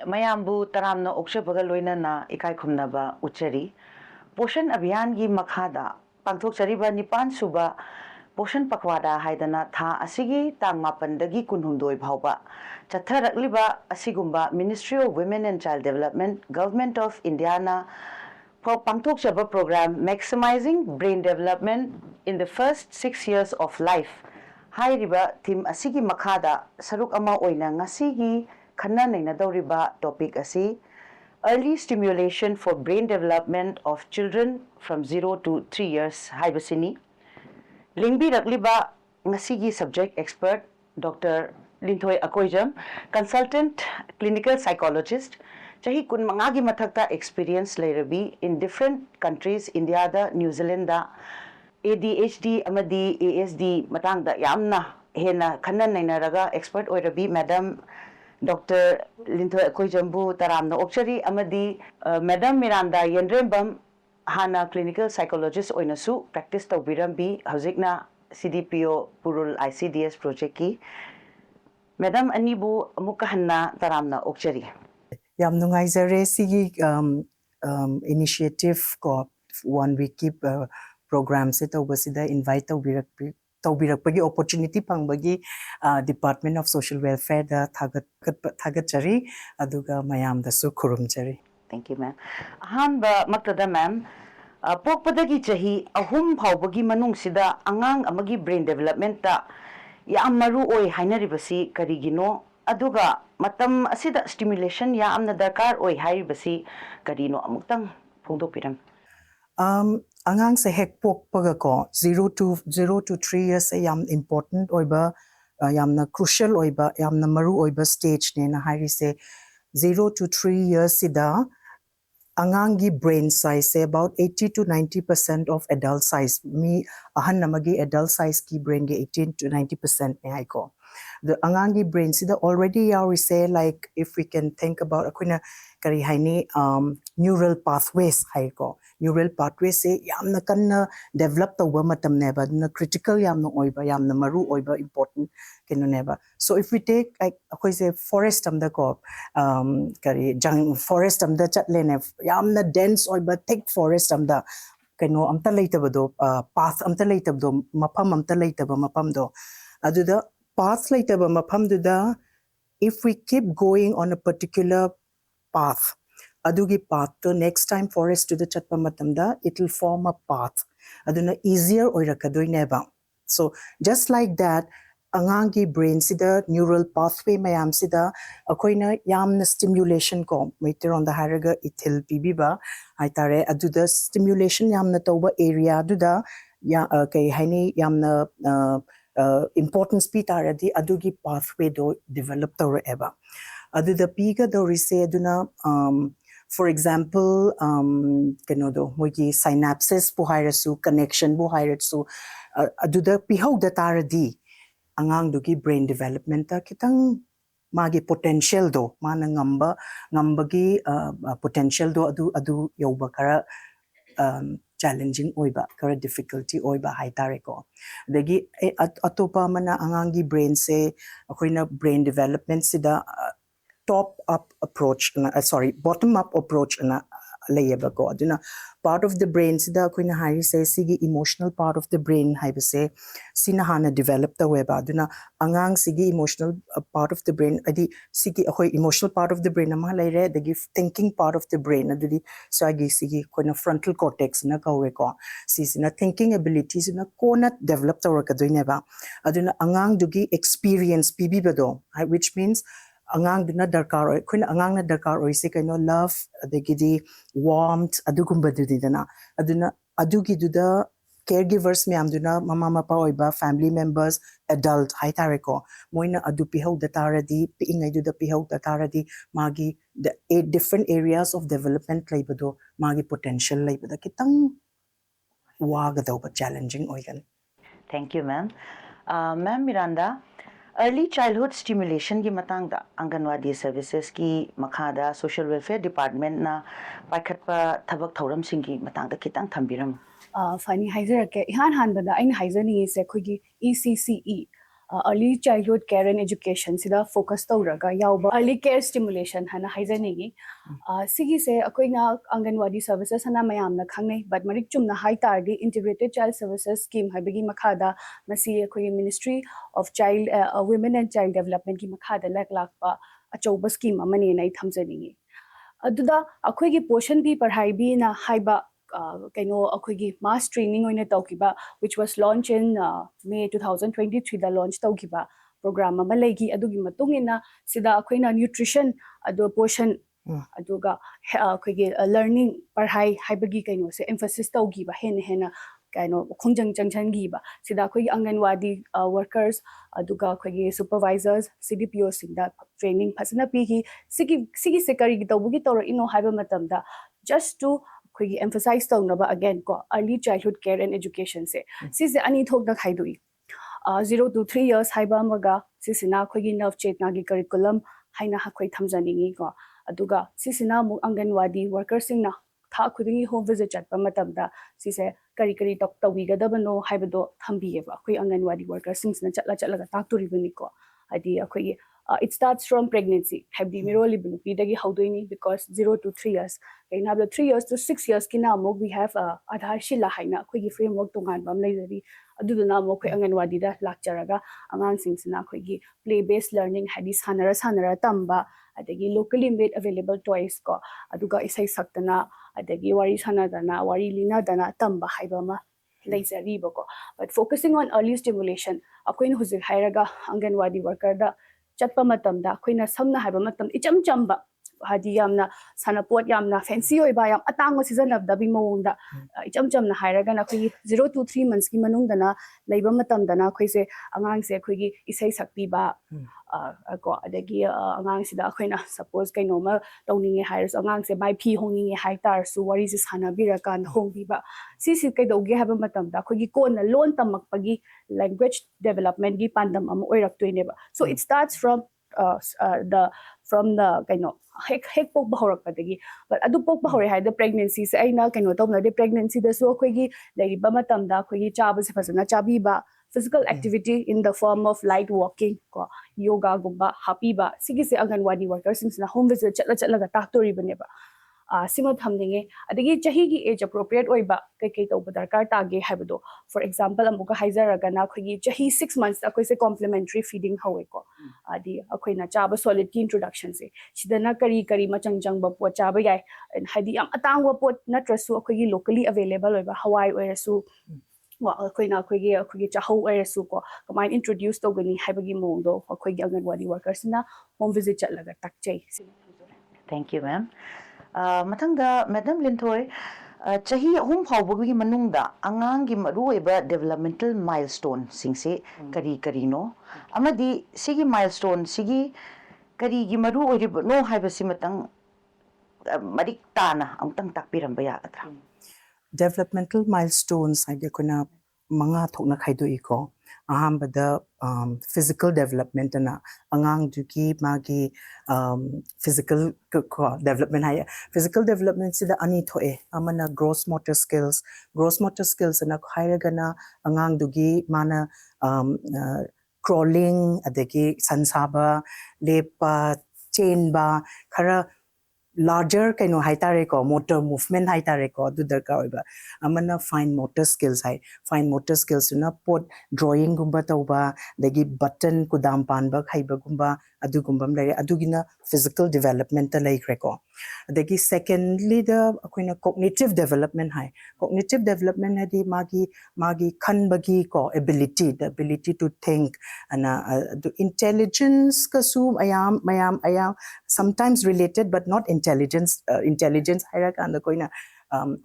Mayambu taramna okshabaga loinana ikai khumnaba uchari Poshan Abhiyan gi makhada pangthok chariba nipan suba Poshan Pakwada haidana tha asigi tang mapandagi kunhumdoi bhauba chatharakliba asigumba Ministry of Women and Child Development Government of India na pangthok chaba program maximizing brain development in the first 6 years of life hairiba thim asigi makhada saruk ama oina ngasigi khanna naina doriba topic asi early stimulation for brain development of children from 0 to 3 years haibasini lingbi rakliba ngasigi subject expert Dr. Linthoi Akoijam consultant clinical psychologist chahi kun mangagi mathakta experience leirabi in different countries India da New Zealand da ADHD amadi ASD matangda yamna hena khanna nainaraga expert oirabi madam Dr. Linthoi Akoijambu taramna okchari amadi Madam Miranda Yendrembam hana clinical psychologist oinasu practice tawbirambi hojikna CDPO Purul ICDS project ki Madam Anibu amuka hanna taramna okchari Yam nungaizare sigi initiative ko 1 week ki program se tawbasida invite tawbirakpagi opportunity pangbagi Department of Social Welfare da thagatchari aduga mayam da su khurumchari. Thank you, ma'am. Ahanba maktada, ma'am. Pokpadagi chahi ahum phawbagi manung sida angang amagi brain development ta yam maru oi hainaribasi karigino aduga matam asida stimulation yamna darkar oi hairibasi karino amuktang phongdokpiram. Angang se hek pokpaga ko 0 to 3 years se yam important oiba yamna crucial oiba yamna maru oiba stage ne na hairi se 0 to 3 years sida angangi brain size say about 80 to 90% of adult size mi ahan namagi adult size ki brain ge 18 to 90% ne ai ko the angangi brain sida already we say like if we can think about akuna kari haini neural pathways hai ko neural pathways se yamna kanna develop to matam ne ba na critical yamna oiba yamna maru oiba important kenu ne ba so if we take like akoi say forest am da ko kari jang forest am da chat le ne yamna dense oiba thick forest am da kenu amta leitaba do path amta leitaba do mapam amta leitaba mapam do aduda path leitaba mapam do da if we keep going on a particular path adugi path to next time forest to the chatpa matamda it will form a path aduna easier oirakadoi neba so just like that angangi brain sida neural pathway mayam sida akoina yamna stimulation ko meter on the haraga ithil pibiba aitare aduda stimulation yamna toba area aduda ya kai haini yamna importance pi taradi adugi pathway do develop tawra eba aduda piga do rise aduna for example kano do mogi synapses bu hairasu connection bu hairasu aduda pihau da taradi angang dugi brain development ta kitang magi potential do mana ngambagi potential do adu yoba kara challenging oiba kara difficulty oiba haitare ko dagi atopa mana angangi brain se akoina brain development sida bottom up approach na layaba ko aduna part of the brain sida akoina hari se sigi emotional part of the brain haibase sinahana develop the weba aduna angang sigi emotional part of the brain adi sigi akoi emotional part of the brain ama laire the thinking part of the brain adudi sagi sigi koina frontal cortex na kawe ko sisina thinking abilities na kona develop the work aduineba aduna angang dugi experience pibi bado which means angang duna darkar koina angang na darkar oi se kaino love adegidi warmth adugumba dudidana aduna adugi duda caregivers me amduna mama mapa oiba family members adult haitareko moina adu pihau da taradi pingai duda pihau da taradi magi the 8 different areas of development laibado magi potential laibada kitang waga da challenging oigan. Thank you, ma'am. Ma'am Miranda, early childhood stimulation ki matang da Anganwadi services ki makhada social welfare department na paikhatpa thabak thauram singi matang da kitang thambiram. Fani haizarake ihan hanbada aina haizani se khogi ECCE early childhood care and education sida focus tawraga yawba early care stimulation hana haizanigi sigi se akoina anganwadi services hana mayamna khangnai but marik chumna hai tardi integrated child services scheme habigi makhada masi akoi ministry of child women and child development ki makhada lakpa achauba scheme amani nai thamjaningi aduda akoi gi portion bi parhai bi na haiba kaino akoi gi mass training oina tawkiba which was launched in May 2023 da launch tawkiba program ama legi adugi matungina sida akoina nutrition adu portion aduga akoigi learning parhai haibagi kaino se emphasis tawgiba hena kaino khongjang changchangiba sida akoigi anganwadi workers aduga akoigi supervisors CDPO singda training phasana pigi sigi se kari gi tawbugi tawra ino haiba matamda just to akoigi emphasize tawnaba again ko early childhood care and education se sise ani thokda khaidui 0 to 3 years haiba amaga sisina akoigi nerve chetna gi curriculum haina hakoi thamjaningi ko aduga sisina mu anganwadi workers singna tha khudingi home visit chatpa matamda sise kari tok tawigadabano haibado thambiyeba akoi anganwadi workers singsna chatla ga takturibani ko adi akoi it starts from pregnancy habdi miroli binupi dagi haudoini because 0 to 3 years kaina habla 3 years to 6 years kina mo we have adhar shila haina akoi gi framework tongan bam leidari aduduna mo khoi anganwadi da lakcharaga angang singsna khoi gi play based learning hadi sanara tamba adagi locally made available toys ko aduga isai saktana adagi wari sanadana wari lina dana tamba haiba ma leizari bako but focusing on early stimulation akoin hujik hairaga anganwadi worker da chatpa matamda akoina samna haiba matam icham chamba hadi yamna sanapot yamna fancy oiba yam atang season bi mawunda icham chamna hairaga na khoi 0 to 3 months ki manung dana leiba matam dana khoi se angang se khoi gi isai sakpi ba ko adagi angang sida akoina suppose kaino ma tawninge hairas angang se bai phi hongninge hai tar su wari se sana bira kan hongbi ba si kai doge haba matam da khoi gi kon na lon tamak pagi language development gi pandam am oirak toine ba so it starts from the kaino hek pok bahorak padagi but adu pok bahore hai the pregnancy se aina kaino tawna de pregnancy da so khoi gi lei ba matam da khoi gi chaba se phasana chabi ba physical activity in the form of light walking ko yoga gumba happy ba sigi se anganwadi workers singsna home visit chatla ga taktori bane ba sima thamninge adagi chahi gi age appropriate oiba kai to darkar tage haibado for example amuka haizaraga na khoi chahi 6 months akoi se complementary feeding hawe ko adi akoi na chaba solid ki introduction se sidana kari machang ba po chaba yai hadi am atangwa pot natrasu akoi gi locally available oiba hawai oirasu wa akoi gi chahau oirasu ko kamai introduce to gani haibagi mongdo akoi gi anganwadi workers na home visit chatlaga takchai Thank you, ma'am. Mathangda Madam Linthoi chahi ahum phawbagi manungda angangi maruoiba developmental milestone singse kari no amadi sigi milestone sigi kari gi maru oiriba no haibasi matang marik tana amtang takpiramba yagadra developmental milestones haide kuna manga thokna khaido iko ahambada physical development na angang duki magi physical development hai physical development sida ani thoe amana gross motor skills na khairaga na angang dugi mana crawling adagi sansaba lepa chainba khara larger kaino haitare ko motor movement haitare ko du darka oiba amana fine motor skills na pot drawing gumba tauba dagi button kudam panba khaiba gumba adugumba lare adugina physical development ta like reko dagi secondly the akoina cognitive development hadi magi khanbagi ko ability the ability to think and intelligence kasu ayam sometimes related but not intelligence hairaka koina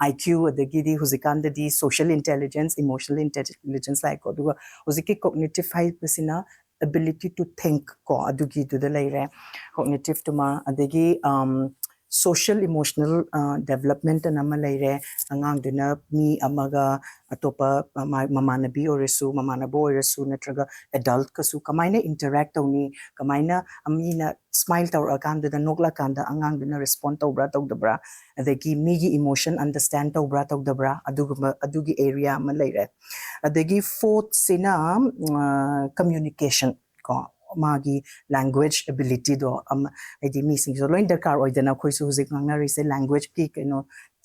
IQ adagidi huzikanda di social intelligence emotional intelligence like aduga huziki cognitive pasina ability to think ko adugi to the laire cognitive to ma adagi social emotional development na malaire angang duna mi amaga atopa mamanabi orisu mamanabo orisu natraga adult kasu kamaina interact tawni kamaina amina smile tawr akanda da nokla kanda angang duna respond tawbra tawdabra adagi migi emotion understand tawbra tawdabra adugi area malaire adagi fourth sina communication ko magi language ability do adi mi sing so loin darkar oidana khoi su huzik ngangnari se language ki keno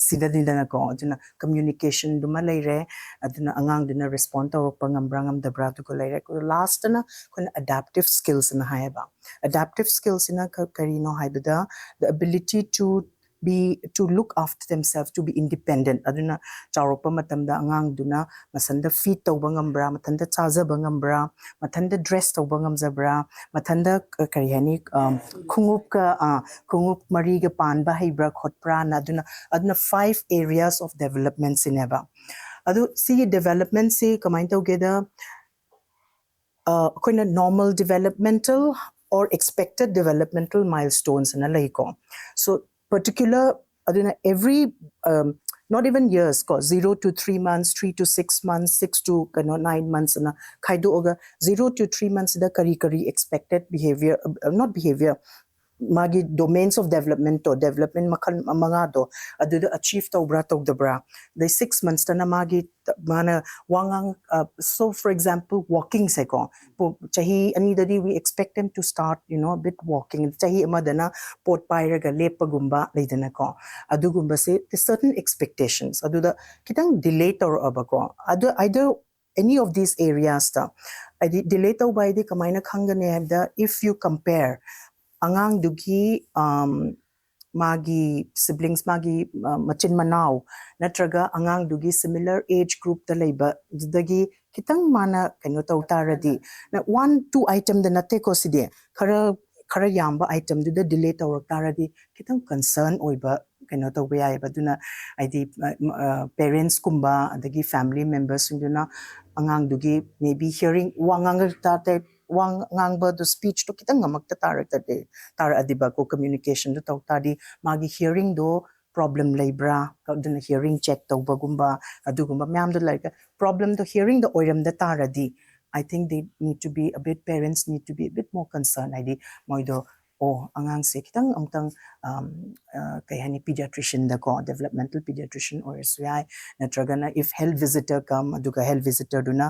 sida dindana ko aduna communication duma leire aduna angang duna respond to pangambra ngam dabra to ko leire ko last na kon adaptive skills na haiba adaptive skills na karino haibada the ability to look after themselves, to be independent aduna charopa matamda angang duna masanda feed tawba ngambra matanda chazaba ngambra matanda dress tawba ngamzabra matanda karihani khungup mariga panba haibra khotpra na aduna 5 areas of development sineba adu see development se kamain together koina normal developmental or expected developmental milestones na laiko so particular aduna every not even years ko 0 to 3 months 3 to 6 months 6 to 9 months na khaido oga 0 to 3 months da kari expected behavior not behavior magi domains of development to development makal mga do adu achieve to bra to the bra the 6 months na magi mana wangang so for example walking se ko chahi ani dadi we expect them to start a bit walking chahi amadana pot paira ga lepagumba leidana ko adu gumba se the certain expectations adu da kitang delay to abako adu either any of these areas ta delay to by the kamaina khangane da if you compare angang dugi magi siblings magi machin manaw natraga angang dugi similar age group da leiba dagi kitang mana kano tawtaradi na 1-2 item da nate ko sidi khara yamba item du da delay tawtaradi kitang concern oiba kano tawbe ai baduna id parents kumba adagi family members duna angang dugi maybe hearing wangang ta wang ngangba the speech to kitang ngamakta tar adiba ko communication do tawtadi magi hearing do problem labra kaduna hearing check tawba gumba adugumba myam do like problem the hearing the oiram da taradi I think they need to be a bit parents need to be a bit more concerned id moido angang se kitang amtang kay hani pediatrician da ko developmental pediatrician or SVI natragana if health visitor come aduga health visitor duna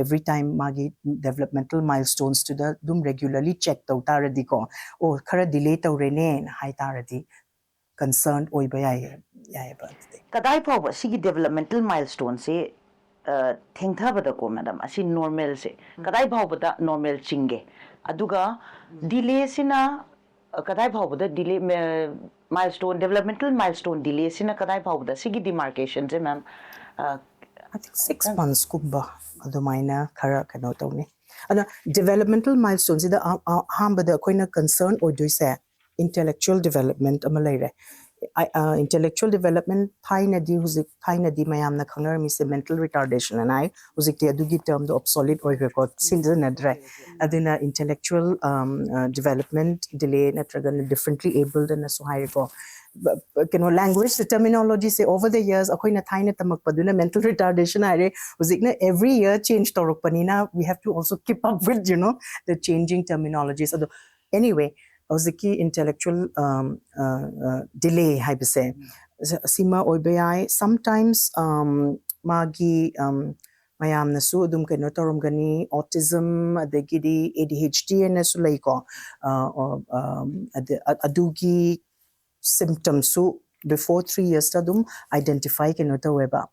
every time magi developmental milestones to the dum regularly check taw taradi ko khara delay taw rene hai taradi concerned oi ba yai ba kadai phaw sigi developmental milestone se thengthabada ko madam asi normal se kadai bhawbada normal chinge aduga delay sina kadai bhawbada delay milestone developmental milestone delay sina kadai bhawbada sigi demarcation je ma'am I think 6 months kumba adumaina khara kano tawni ana developmental milestones ida hambada koina concern oidoi se intellectual development amalaire intellectual development thaina di mayamna khangnar mi se mental retardation and I huzik ti adugi term do obsolete oiga ko sinjana dra aduna intellectual development delay natragan differently abled and so high ko language the terminology say over the years akoina thaina tamak paduna mental retardation are huzikna every year change torok panina we have to also keep up with the changing terminologies so anyway Oziki intellectual delay haibase sima oibai sometimes magi mayam nasu dum keno torum gani autism adagidi ADHD na sulaiko adugi symptoms so before 3 years tadum identify keno to weba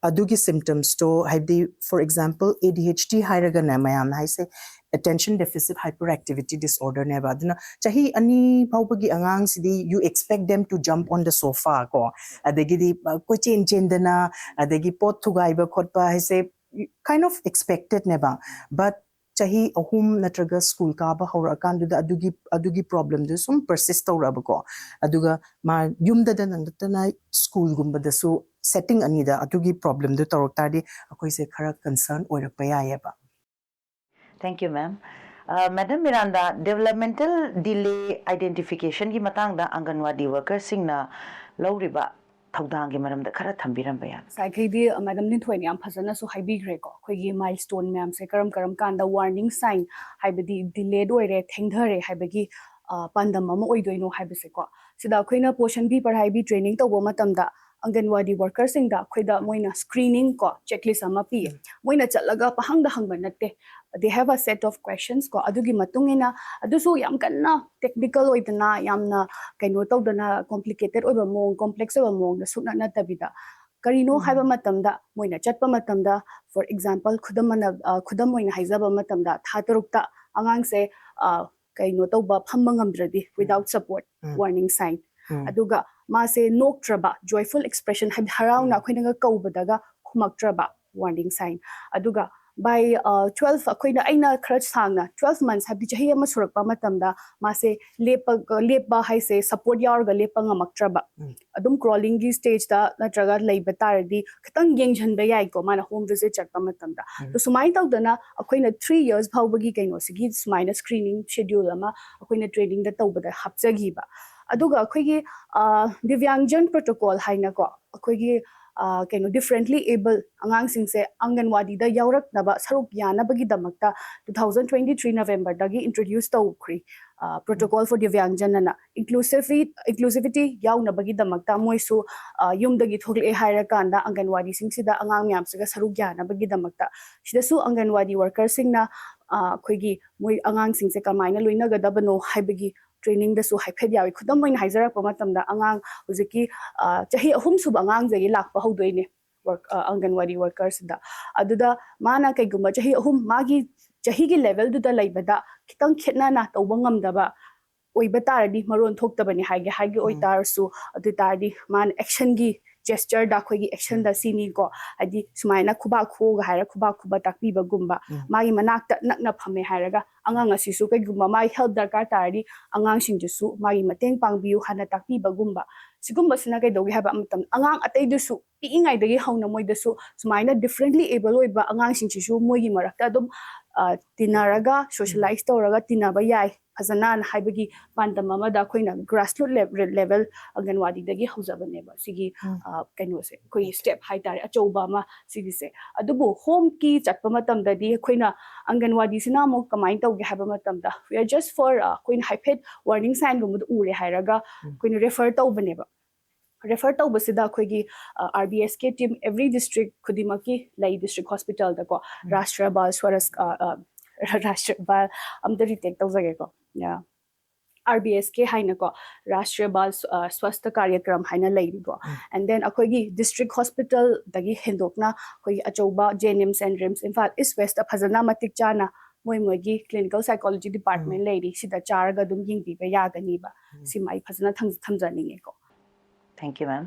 adugi symptoms to have for example ADHD hairaga na mayam hai say attention deficit hyperactivity disorder neba aduna chahi ani phawbagi angang sidi you expect them to jump on the sofa ko adagi ko chen dana adagi pot thugai ba khotpa hai say kind of expected neba but chahi ahum natraga school ka ba hawra kan du adugi problem du sum persist tawraba ko aduga ma yumda danang school gumba da su setting anida adugi problem du tawrok tadi akoi se khara concern oirak pa ya ba Thank you, ma'am. Madam Miranda, developmental delay identification ki matang da Anganwadi workers singna lauriba thawdang ki maram da khara thambiram ba ya. Saikidi Madam Ninthoin yam phajana su haibigre ko khoigi milestone ma'am se karam kanda warning sign haibadi delayed oire thengdhare haibagi pandam ama oidoino haibase ko sida khoina portion bi parhai bi training to bo matamda Anganwadi workers singda khoida moina screening ko checklist ama pi moina chatlaga pahangda hangba natte they have a set of questions ko adugi matungina adusu yam kanna technical oidana yamna kaino tawdana complicated oiba mong complex oiba mong da sukna natabida karino haiba matamda moina chatpa matamda for example khudam moina haizaba matamda thatarukta angang se kaino tawba phamma ngamdradi without support warning sign aduga mase noktraba joyful expression harauna khoina kaubadaga khumaktraba warning sign aduga by 12 akoina aina khara sangna 12 months habdi chahi ama surakpa matamda mase lepa haise support yarga lepa ngamaktraba adum crawling gi stage da natraga leiba taradi khitang yengjanba yai ko mana home visit chatpa matamda to sumai tawdana akoina 3 years phawbagi kaino sigi sumaina screening schedule ama akoina training da tawbada hapjagiba aduga akoigi divyangjan protocol haina ko akoigi kaino differently able angang singse Anganwadi da yaurak naba saruk yana bagi damakta 2023 November dagi introduce tawkri protocol for divyangjan na inclusivity yaw na bagi damakta moisu yum dagi thokle haira kanda Anganwadi singsida angang myam siga saruk yana bagi damakta sidasu Anganwadi workers singna khoigi moi angang singse kamaina loina gadabano haibagi training da su haiphet yawi khudam moina haizarak pa matamda angang huziki chahi ahum sub angang jagi lakpa haudoine work Anganwadi workers da aduda mana kaiguma chahi ahum magi chahi gi level du da laibada kitang khetna na tawba ngamdaba oiba taradi maron thoktabani haige oitar su adu tardi man action gi gesture da khoigi action da sini ko adi sumaina khuba khoga haira khuba takpi ba gumba magi manak nakna phame hairaga angang asisu kai gumba mai help darkar tardi angang singjusu magi mateng pangbiu hana takpi ba gumba sigumba sina kai dogi haba amatam angang atei dusu piingai dagi hauna moi dasu sumaina differently able oiba angang singchisu moigi marakta dum tinaraga socialize tawraga tinaba yai fazana haibagi pandam amada khoina grassroots level Anganwadi dagi haujabane ba sigi kaino se koi step hai tare achouba ma sigi se adubu home ki chatpa matam dadi khoina Anganwadi sina mo kamai tawge haba matam da we are just for khoin haiphet warning sign gumud ure hairaga khoin refer tawbane ba refer tawbasida khoigi RBSK team every district khudimaki lai district hospital da ko Rashtriya Bal Swaras Rashtriya Bal amda retake tawjage ko yeah RBSK haina ko Rashtriya Bal Swasthya Karyakram haina lairi ko and then akoigi district hospital dagi hendokna koi achouba JNMs and RIMS Imphal East West phajana matik chana moigi clinical psychology department lairi sida charaga dum yingbi ba yagani ba simai phajana thamjaninge ko Thank you, ma'am.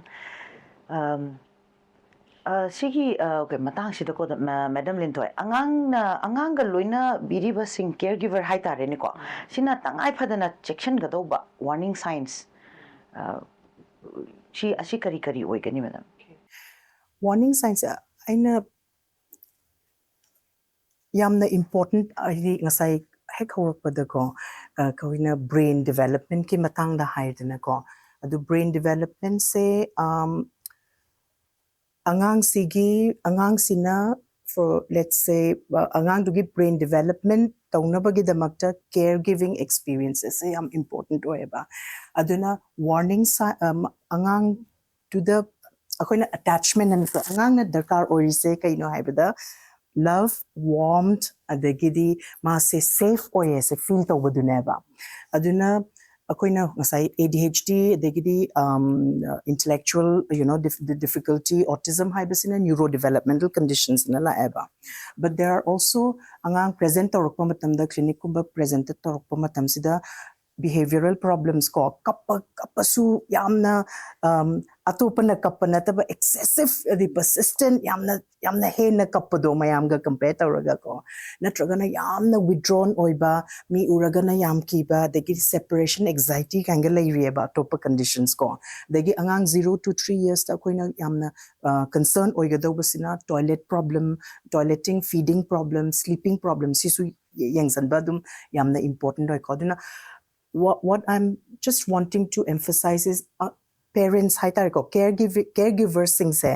Sigi okay matang sida ko Madam Lintoy angang ga loina biriba sing caregiver hai tare ni ko sina tangai phadana section ga do ba warning signs chi asi kari oi gani madam warning signs aina yamna important ari ngasai hek horak ko koina brain development ki matang da haidana ko adu brain development se angang sina for let's say angang to give brain development tauna bagi damakta caregiving experiences am important oeba aduna warning angang to the akoina attachment and angang na darkar orise kaino haibada love warmth adagidi ma se safe oye se feel tawbaduneba aduna akoina ngasai ADHD adagidi intellectual the difficulty autism haibasina neurodevelopmental conditions na la eba but there are also angang present torokpa matamda clinic kumba present torokpa matam sida behavioral problems ko kapasu yamna atupana kapana taba excessive the persistent yamna he na kapado mayam ga compare tawraga ko natragana yamna withdrawn oiba mi uragana yam kiba degi separation anxiety kanga lairi ba top conditions ko degi angang 0 to 3 years ta koina yamna concern oigado basina toilet problem toileting feeding problem sleeping problem sisu yang zanbadum yamna important oi ko duna what I'm just wanting to emphasize is parents haitare ko caregivers sing se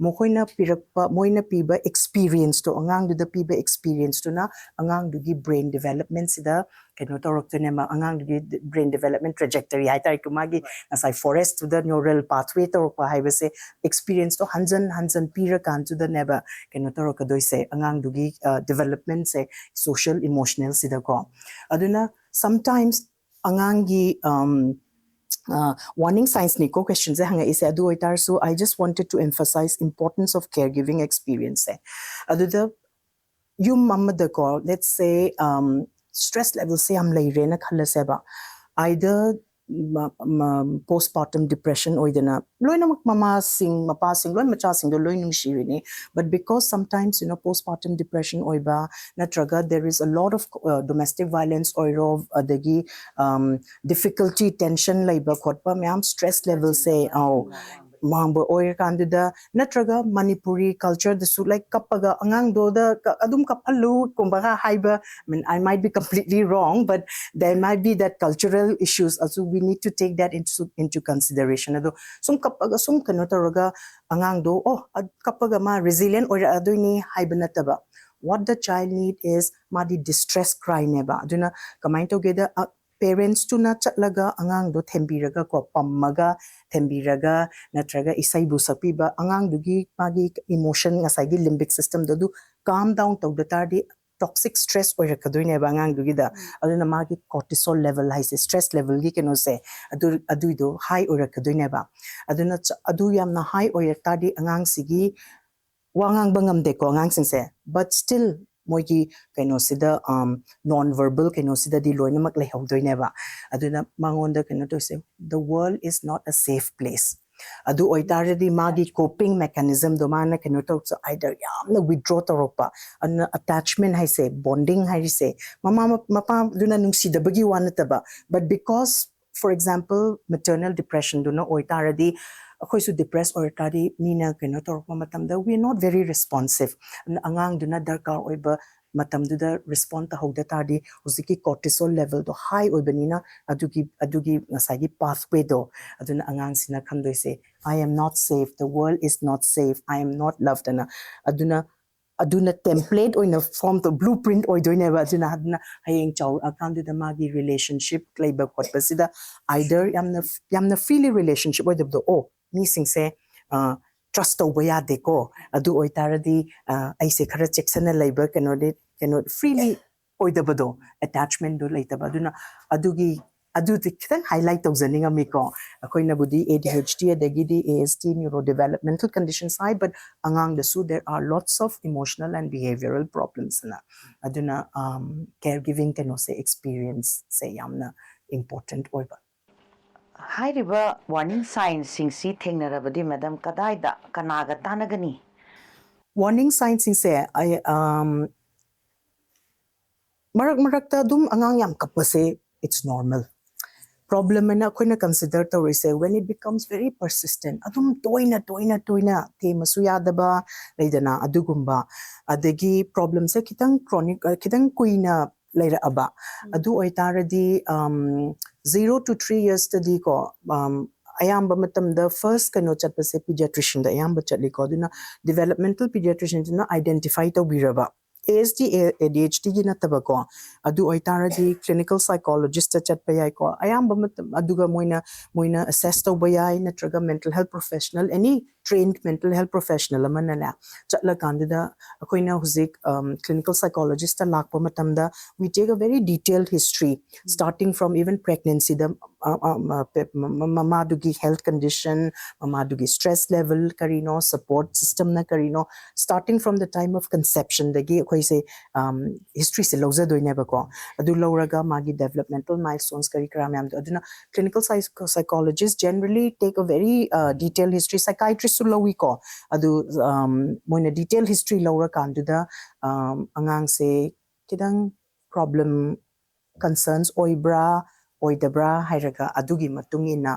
mokoina pirakpa moina piba experience to angang du da piba experience to na angang du gi brain development sida keno torok to nema angang du gi brain development trajectory haitare ko magi asai forest to the neural pathway to ko haiba se experience to hanjan pira kan to the neba keno torok doi se angang du gi development se social emotional sida ko aduna sometimes angangi warning signs ni ko questions hanga is adu oitar so I just wanted to emphasize importance of caregiving experience adu the you mamma the ko let's say stress level se am lai rena khala se ba either postpartum depression oidana loinamak mama sing mapa sing loin macha sing do loinung shirini but because sometimes postpartum depression oiba natraga there is a lot of domestic violence oirov adagi difficulty tension labor khotpa myam stress level say mangba oir kanduda natraga Manipuri culture the su like kapaga angang do da adum kapallu kumbaga haiba I mean I might be completely wrong but there might be that cultural issues also we need to take that into consideration ado sum kapaga sum kano taraga angang do kapaga ma resilient or aduini haiba nataba what the child need is madi distress cry neba aduna kamai together parents to na chatlaga angang do thembiraga ko pammaga thembiraga natraga isai bu sapiba angang dugi magi emotion ngasai gi limbic system do calm down to the tardi toxic stress oirakadoine ba angang dugi da aduna magi cortisol level high stress level gi keno se adu do high oirakadoine ba aduna adu yamna high oirtadi angang sigi wangang bangam de ko angang singse but still moigi kaino sida non verbal kaino sida di loinamak lai hawdoine ba aduna mangonda kaino to say the world is not a safe place adu oitaradi magi coping mechanism do mana kaino to so either yamna withdraw toropa an attachment hai say bonding hai say mapa duna nungsi dabagi wanataba but because for example maternal depression do no oitaradi akoisu depressed or tadi mina keno torpa matamda we are not very responsive angang duna darkar oiba matamduda respond ta hogda tadi uziki cortisol level to high oibanina adugi ngasagi pathway do aduna angang sina khamdoi se I am not safe the world is not safe I am not loved aduna template oina form the blueprint oidoine ba aduna hayeng chaw account the magi relationship labor khotpasida either yamna freely relationship oidabdo mi singse trust over yade ko adu oitaradi aise khara checksana labor cannot freely oidabado attachment do laitaba aduna adu kitang highlight tawzaninga mi ko akoina budi ADHD adagidi ASD neurodevelopmental conditions side but angang the su there are lots of emotional and behavioral problems na aduna caregiving can say experience say yamna important oiba hairiba warning signs singsi thengnarabadi madam kadaida kanaga tanagani warning signs say I marak dum angang yam kapase it's normal problem na koina consider to say when it becomes very persistent adum toina te masuya daba leidana adugumba adagi problem se kitang chronic kitang kuina leira aba adu oitaradi 0 to 3 years study ko ayamba matamda first kano chatpase pediatrician da ayamba chatli ko duna developmental pediatrician na identify to biraba ASD ADHD gi nataba ko adu oitaradi clinical psychologist chatpa yai ko ayamba aduga moina assess to bayai natraga mental health professional any trained mental health professional amana la chatla kandida akoina huzik clinical psychologist ta lakpa matamda we take a very detailed history starting from even pregnancy the mama dugi health condition mama dugi stress level karino support system na karino starting from the time of conception dagi akoi se history se loza doine ba ko adu loraga magi developmental milestones kari kram yam aduna clinical psychologists generally take a very detailed history psychiatrist su lowi ko adu moina detailed history lora kanduda angang se kidang problem concerns oibra oidabra hairaga adugi matungina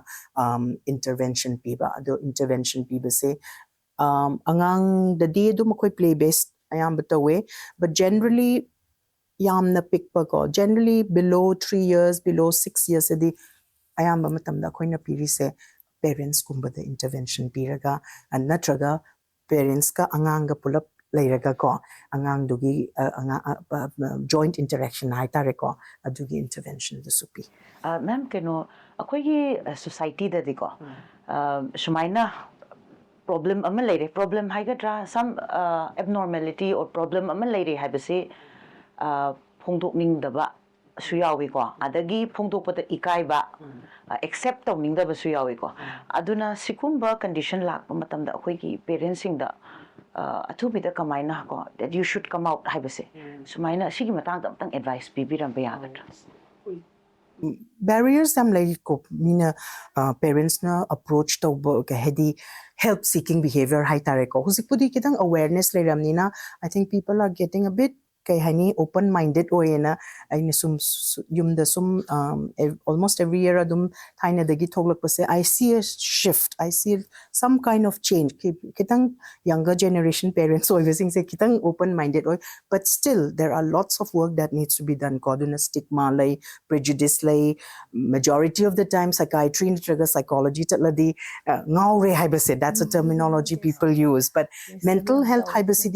intervention piba adu intervention piba se angang the day do makoi play based ayam batawe but generally yamna pikpa ko generally below 3 years below 6 years adi ayamba matamda koina piri se parents kumbada intervention piraga and natraga parents ka angang ga pulap lairaga ko angang dugi joint interaction hai tare ko adugi intervention the supi ma'am keno akoigi society da diko sumaina problem ama leire problem haigadra some abnormality or problem ama leire haibase phongdokning daba su yawi ko adagi phongdokpata ikai ba accept tawning daba su yawi ko aduna sikumba condition lakpa matamda akoigi parents sing da athubida kamaina ko that you should come out haibase sumaina sigi matang da tang advice bibiram ba yagadra barriers am like ko mina parents na approach to ka hedi help seeking behavior hai tare ko husipudi kitang awareness le ramnina I think people are getting a bit kai hani open minded oena aina sum yumda sum almost every year adum thaina dagi thoglak pase I see a shift I see some kind of change kitang younger generation parents so everything say kitang open minded oi but still there are lots of work that needs to be done koduna stigma lay prejudice lay majority of the time psychiatry and psychology ladi ngaure haibase that's a terminology people use but mental health haibase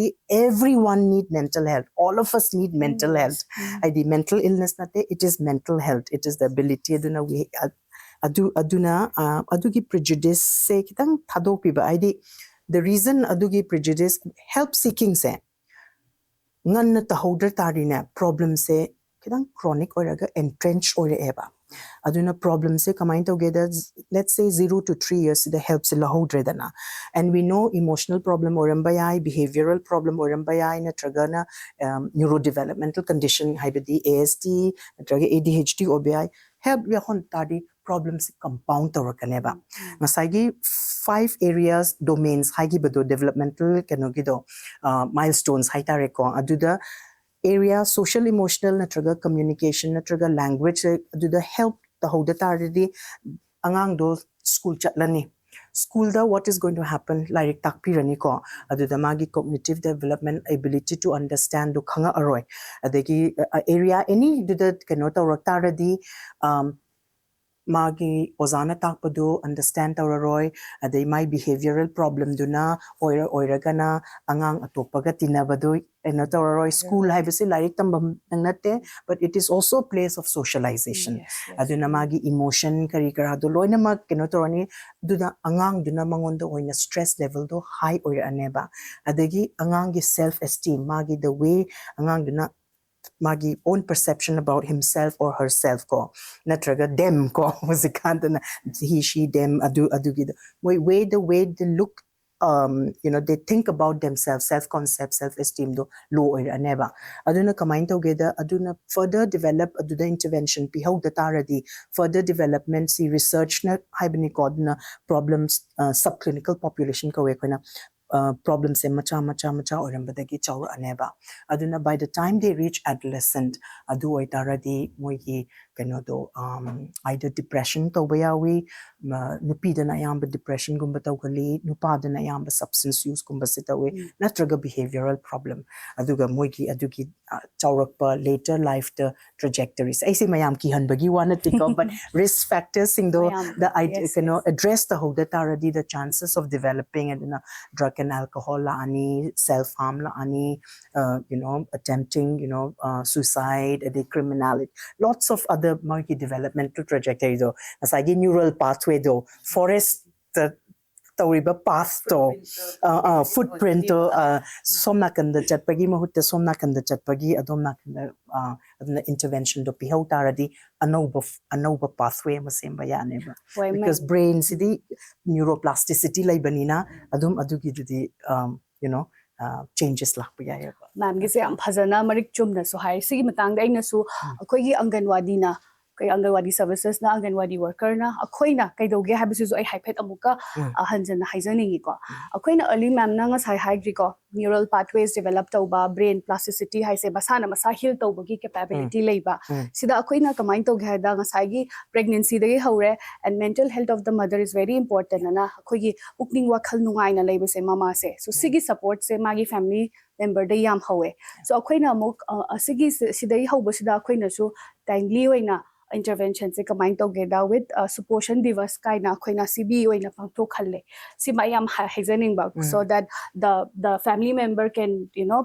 everyone need mental health all of us need mental health the mental illness nate it is mental health it is the ability aduna we adugi prejudice se kitang thadopiba the reason adugi prejudice help seeking se ngan ta holder tarina problem se kitang chronic oraga entrenched ore eba aduna problem se kamain together let's say 0 to 3 years the helps la hodre dana and we know emotional problem orambaya behavioral problem orambaya na tragana neurodevelopmental condition haibadi ASD traga ADHD obi help ya hon tadi problems compound torakaneba masagi 5 areas domains haigi bado developmental kanogido milestones haitare ko aduda area social emotional natraga communication natraga language aduda help the hoda taridi angang do school chatlani school da what is going to happen like takpirani ko aduda magi cognitive development ability to understand do khanga aroi adegi area any duda kanota taradi magi ozana takpadu understand tawraroi adai my behavioral problem duna oiragana angang atopaga tinabadu enotawraroi school haibase like tambam nangate but it is also a place of socialization aduna magi emotion kari kara do loina ma kenotorani duna angang duna mangondo oina stress level do high oira aneba adagi angang gi self esteem magi the way angang duna magi own perception about himself or herself ko natraga them ko musikanta he she them adu way the way they look they think about themselves self concept self esteem do low or aneba aduna combine together aduna further develop aduna intervention pi how the taradi further development see research na haibni kodna problems subclinical population ko ekona problems in macha orambadagi chawra aneba aduna by the time they reach adolescent adu oitaradi moigi kanodo either depression tobayawi nupidana yamba depression gumba tawgali nupadana yamba substance use gumba sitawi natraga behavioral problem aduga moigi adugi chawrakpa later life the trajectories aisi mayam ki hanbagi wana tiko but risk factors sing do the address the hoda taradi the chances of developing and drug and alcohol la ani self harm la ani attempting suicide the criminality lots of other monkey developmental trajectory though as I neural pathway though forest the tawriba path to footprint to somna kanda chatpagi mahutta somna kanda chatpagi adomna kanda adna intervention do pihau taradi anova pathway ma semba yaneba because brain sidi neuroplasticity laibanina adum adugi didi you know changes lakpa yayeba ma'am gise am phajana marik chumna so hai sigi matang da aina su akoi gi anganwadi na kai anganwadi services na anganwadi worker na akoi na kai doge habisu ai haiphet amuka hanjana haijani ko akoi na early ma'am na nga sai haigri ko neural pathways develop tauba brain plasticity haise basana masa heal tauba gi capability leiba sida akoi na kamai to ga da nga sai gi pregnancy dagi hore and mental health of the mother is very important na akoi gi ukning wakhal nungai na leiba se mama se so sigi support se magi family member da yam hawe so akoi na mok sigi sidai hauba sida akoi na su timely oina intervention se kamai to ge da with supportion divas kai na akoi na CB oina pangto khalle si mayam haizaning ba so that the family member can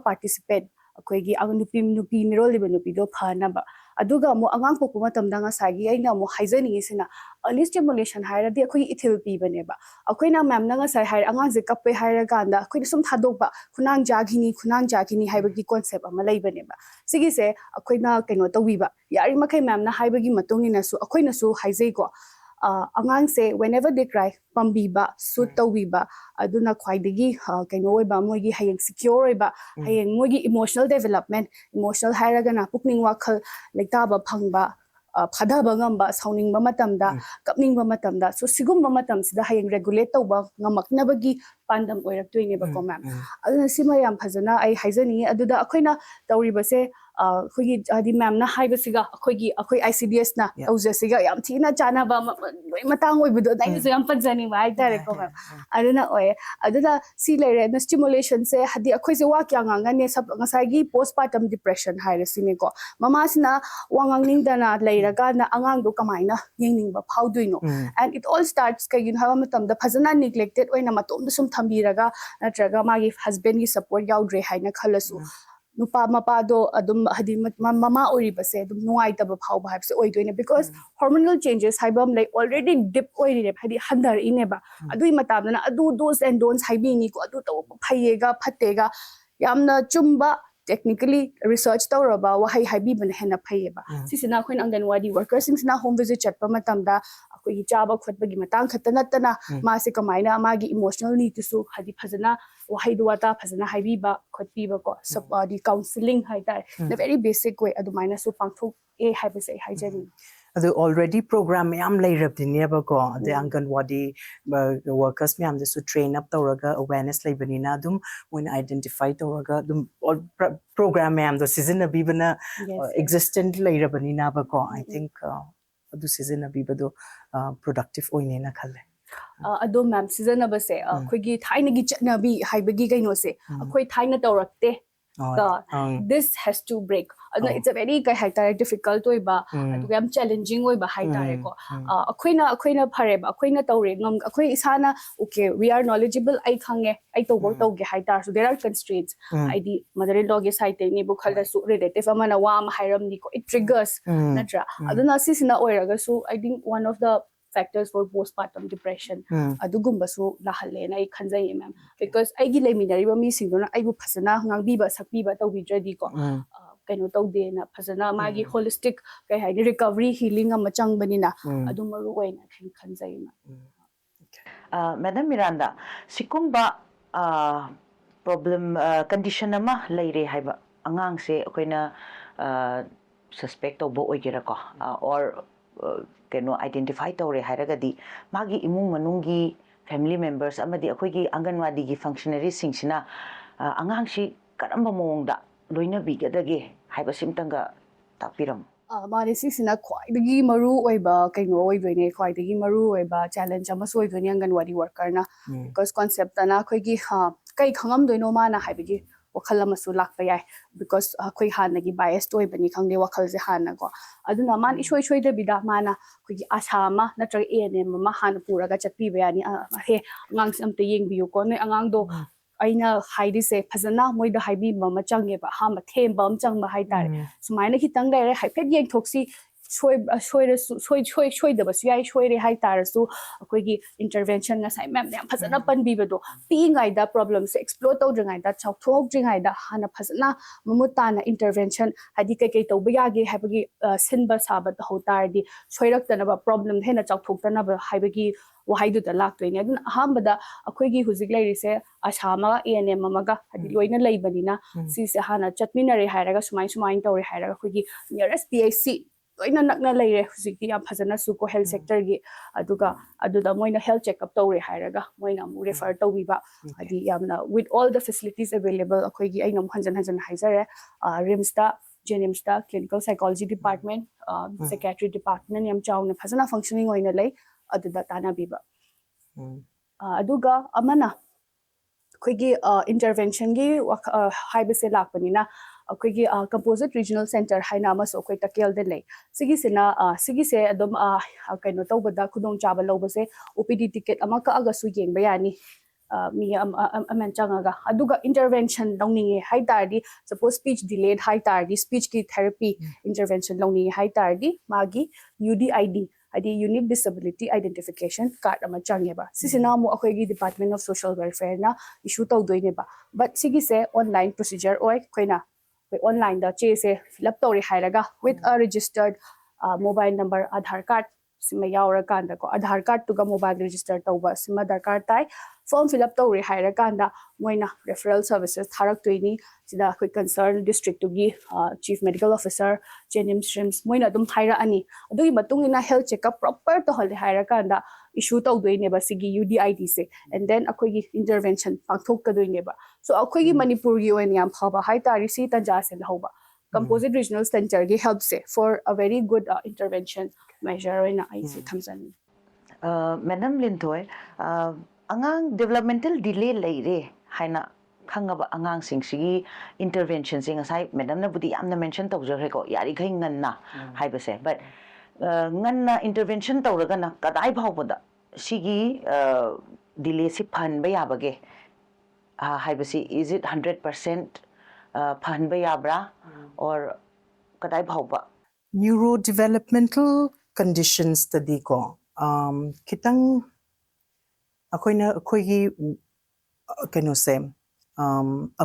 participate akoi gi nupi mirol liba nupi do phana ba aduga mo angang poku matamda nga sagi aina mo haizani sina early stimulation haira di akoi ithil pi bane ba akoi na ma'am na nga sai haira angang je kappe haira ganda akoi sum thadok ba khunang jagini haibagi concept ama lai bane ba sigi se akoi na kaino tawi ba yari makai ma'am na haibagi matong ni na su akoi na su haizai ko angang se whenever they cry pambi ba su tawi ba aduna khwaidagi kaino oi ba moigi hayeng secure ba hayeng moigi emotional development emotional haira gana pukning wakhal lekta ba phangba phada ba ngamba sauning ba matamda kapning ba matamda so sigum ba matam sida hayeng regulate tauba ngamakna bagi pandam oirak toine ba ko ma'am aduna sima yam phajana ai haizani aduda akoina tauri ba se khogi adi ma'am na haiba siga akoi ICDS na tauja siga yam thina chana ba loi matang oi budo dai so yam panjani ba ai tare ko ma'am aduna oy aduda si leire na stimulation se hadi akoi se wa kya nganga ne sab ngasai gi postpartum depression haire sime ko mama sina wangang ning dana leiraga na angang do kamaina yengning ba phauduino and it all starts ka yin hawa matam da phajana neglected oina matom da sum thambiraga natraga magi husband gi support yaudre haina khalasu nupa mapa do adum hadi mama ori base adum nuai ta ba phau ba habse oi doine because hormonal changes haibam like already dip oi re hadi handar ine ba adui matam na adu dos and don'ts haibi ni ko adu to phaiega phatega yamna chumba technically research tawraba wahai haibi ban hena phaieba sisina khoin anganwadi workers sina home visit chatpa matamda akoi chaba khotbagi matang khatana tana ma se kamaina magi emotional need su hadi phajana wahai duwata phajana haibi ba khotpi ba ko support counseling haita the very basic way adumaina su pangthok e haibase haijani adu already program yam lairabdini ba ko the anganwadi workers me am the train up tawraga awareness laibanina adum when identify tawraga adum program am the season abibana existent lairabanina ba ko I think adu season abibado productive oine na khalle ado ma'am season abase khoigi thaina gi chnabi haibagi kaino se akhoi thaina tawrakte this has to break it's a very difficult oi ba am challenging oi ba hai tare ko akoina phare ba akoina tawre ngam akoi isana okay we are knowledgeable ai khange ai tawge hai tar so there are constraints id mother in law ge site ni bu khalda su relative amana wa am hairam ni ko it triggers natra aduna sisina oiraga su I think one of the factors for postpartum depression adugumba su lahalle na I khanjai ma'am because ai gi leminari ba mi singona ai bu phasana ngangbi ba sakbi ba tawbidradi ko kaino tawde na phasana magi holistic kai hai recovery healing am changbani na adumaru oina khanjai ma'am Madam Miranda sikumba problem condition ama leire haiba angang se akoina suspect tawbo oigera ko or keno identify tawre hairagadi magi imung manungi family members amadi akoigi anganwadi gi functionaries singsina angang si karamba mongda loina bigadage haiba simtanga tapiram mari sisina khwaidagi maru oiba kaino oidoine khwaidagi maru oiba challenge ama soidoine anganwadi worker na because concept na khoigi kai khangam doino mana haibagi wakhal amasu lakpa yai because khoi hanagi biased oibani khangde wakhal je hana ko aduna man ishoi de bida mana khoigi asama natra ANM ma han puraga chatpi bayani he ngang sam te yeng biu ko noi angang do aina haidi se phazana moida haibi mama change ba ha ma them bam chang ba hai tare sumaina khitang dai hai phet yeng thoksi soidabas yai soire hai tarasu akoigi intervention na sai ma'am yam phasana panbibado pingai da problems explore tawdringai da chawthokdringai da hana phasana mamutana intervention hadi kai kai tawba yage habagi sinba sabat hotardi soiraktana ba problem hena chawthoktana ba habagi wahaidu da laktoine adun ahambada akoigi huzik lairise asama ANM amaga hadi loina leibanina si se hana chatminare hairaga sumai tawre hairaga akoigi nearest PAC loina nakna leire huzikti yam phazana suko health sector gi aduda moina health checkup tawre hairaga moina mu refer tawbiba adi yamna with all the facilities available akoi gi aina hanjan haizare rims ta jenims ta clinical psychology department psychiatry department yam chawna phazana functioning oina lei aduda tana biba aduga amana akoi gi intervention gi haibase lakpanina akoigi composite regional center haina amaso akoi takel de lei sigi se adom kaino tawbada khudong chaba lobase OPD ticket ama ka aga su yeng bayani mi aman changaga aduga intervention longninge hai tardi suppose speech delayed hai tardi speech ki therapy intervention longninge hai tardi magi UDID adi unique disability identification card ama changeba sisina mu akoigi department of social welfare na issue tawdoine ba but sigi se online procedure oi koina online da che se fill up tawri hairaga with a registered mobile number Aadhaar card sima yaura kanda ko Aadhaar card to ga mobile register tawba sima darkar tai form fill up tawri haira kanda moina referral services tharak toini sida koi concerned district to gi chief medical officer jenims shrims moina dum haira ani adui matung ina health checkup proper to hol haira kanda issue tawdoine ba sigi UDID se and then akoi gi intervention pangthok kadoine ba so akoi gi Manipur gi oin yam phaba hai tari si tanja se hoba composite regional center gi help se for a very good intervention measure in IC thamsan Madam Lintoy angang developmental delay leire haina khangaba angang sing sigi intervention sing asai madam na budi amna mention tawjare ko yari gai nganna haibase but nganna intervention tawraga na kadai bhawbada sigi delay si phan ba yabage haibasi is it 100% phan ba yabra or kadai bhawba neurodevelopmental conditions tadi ko kitang akoigi kano se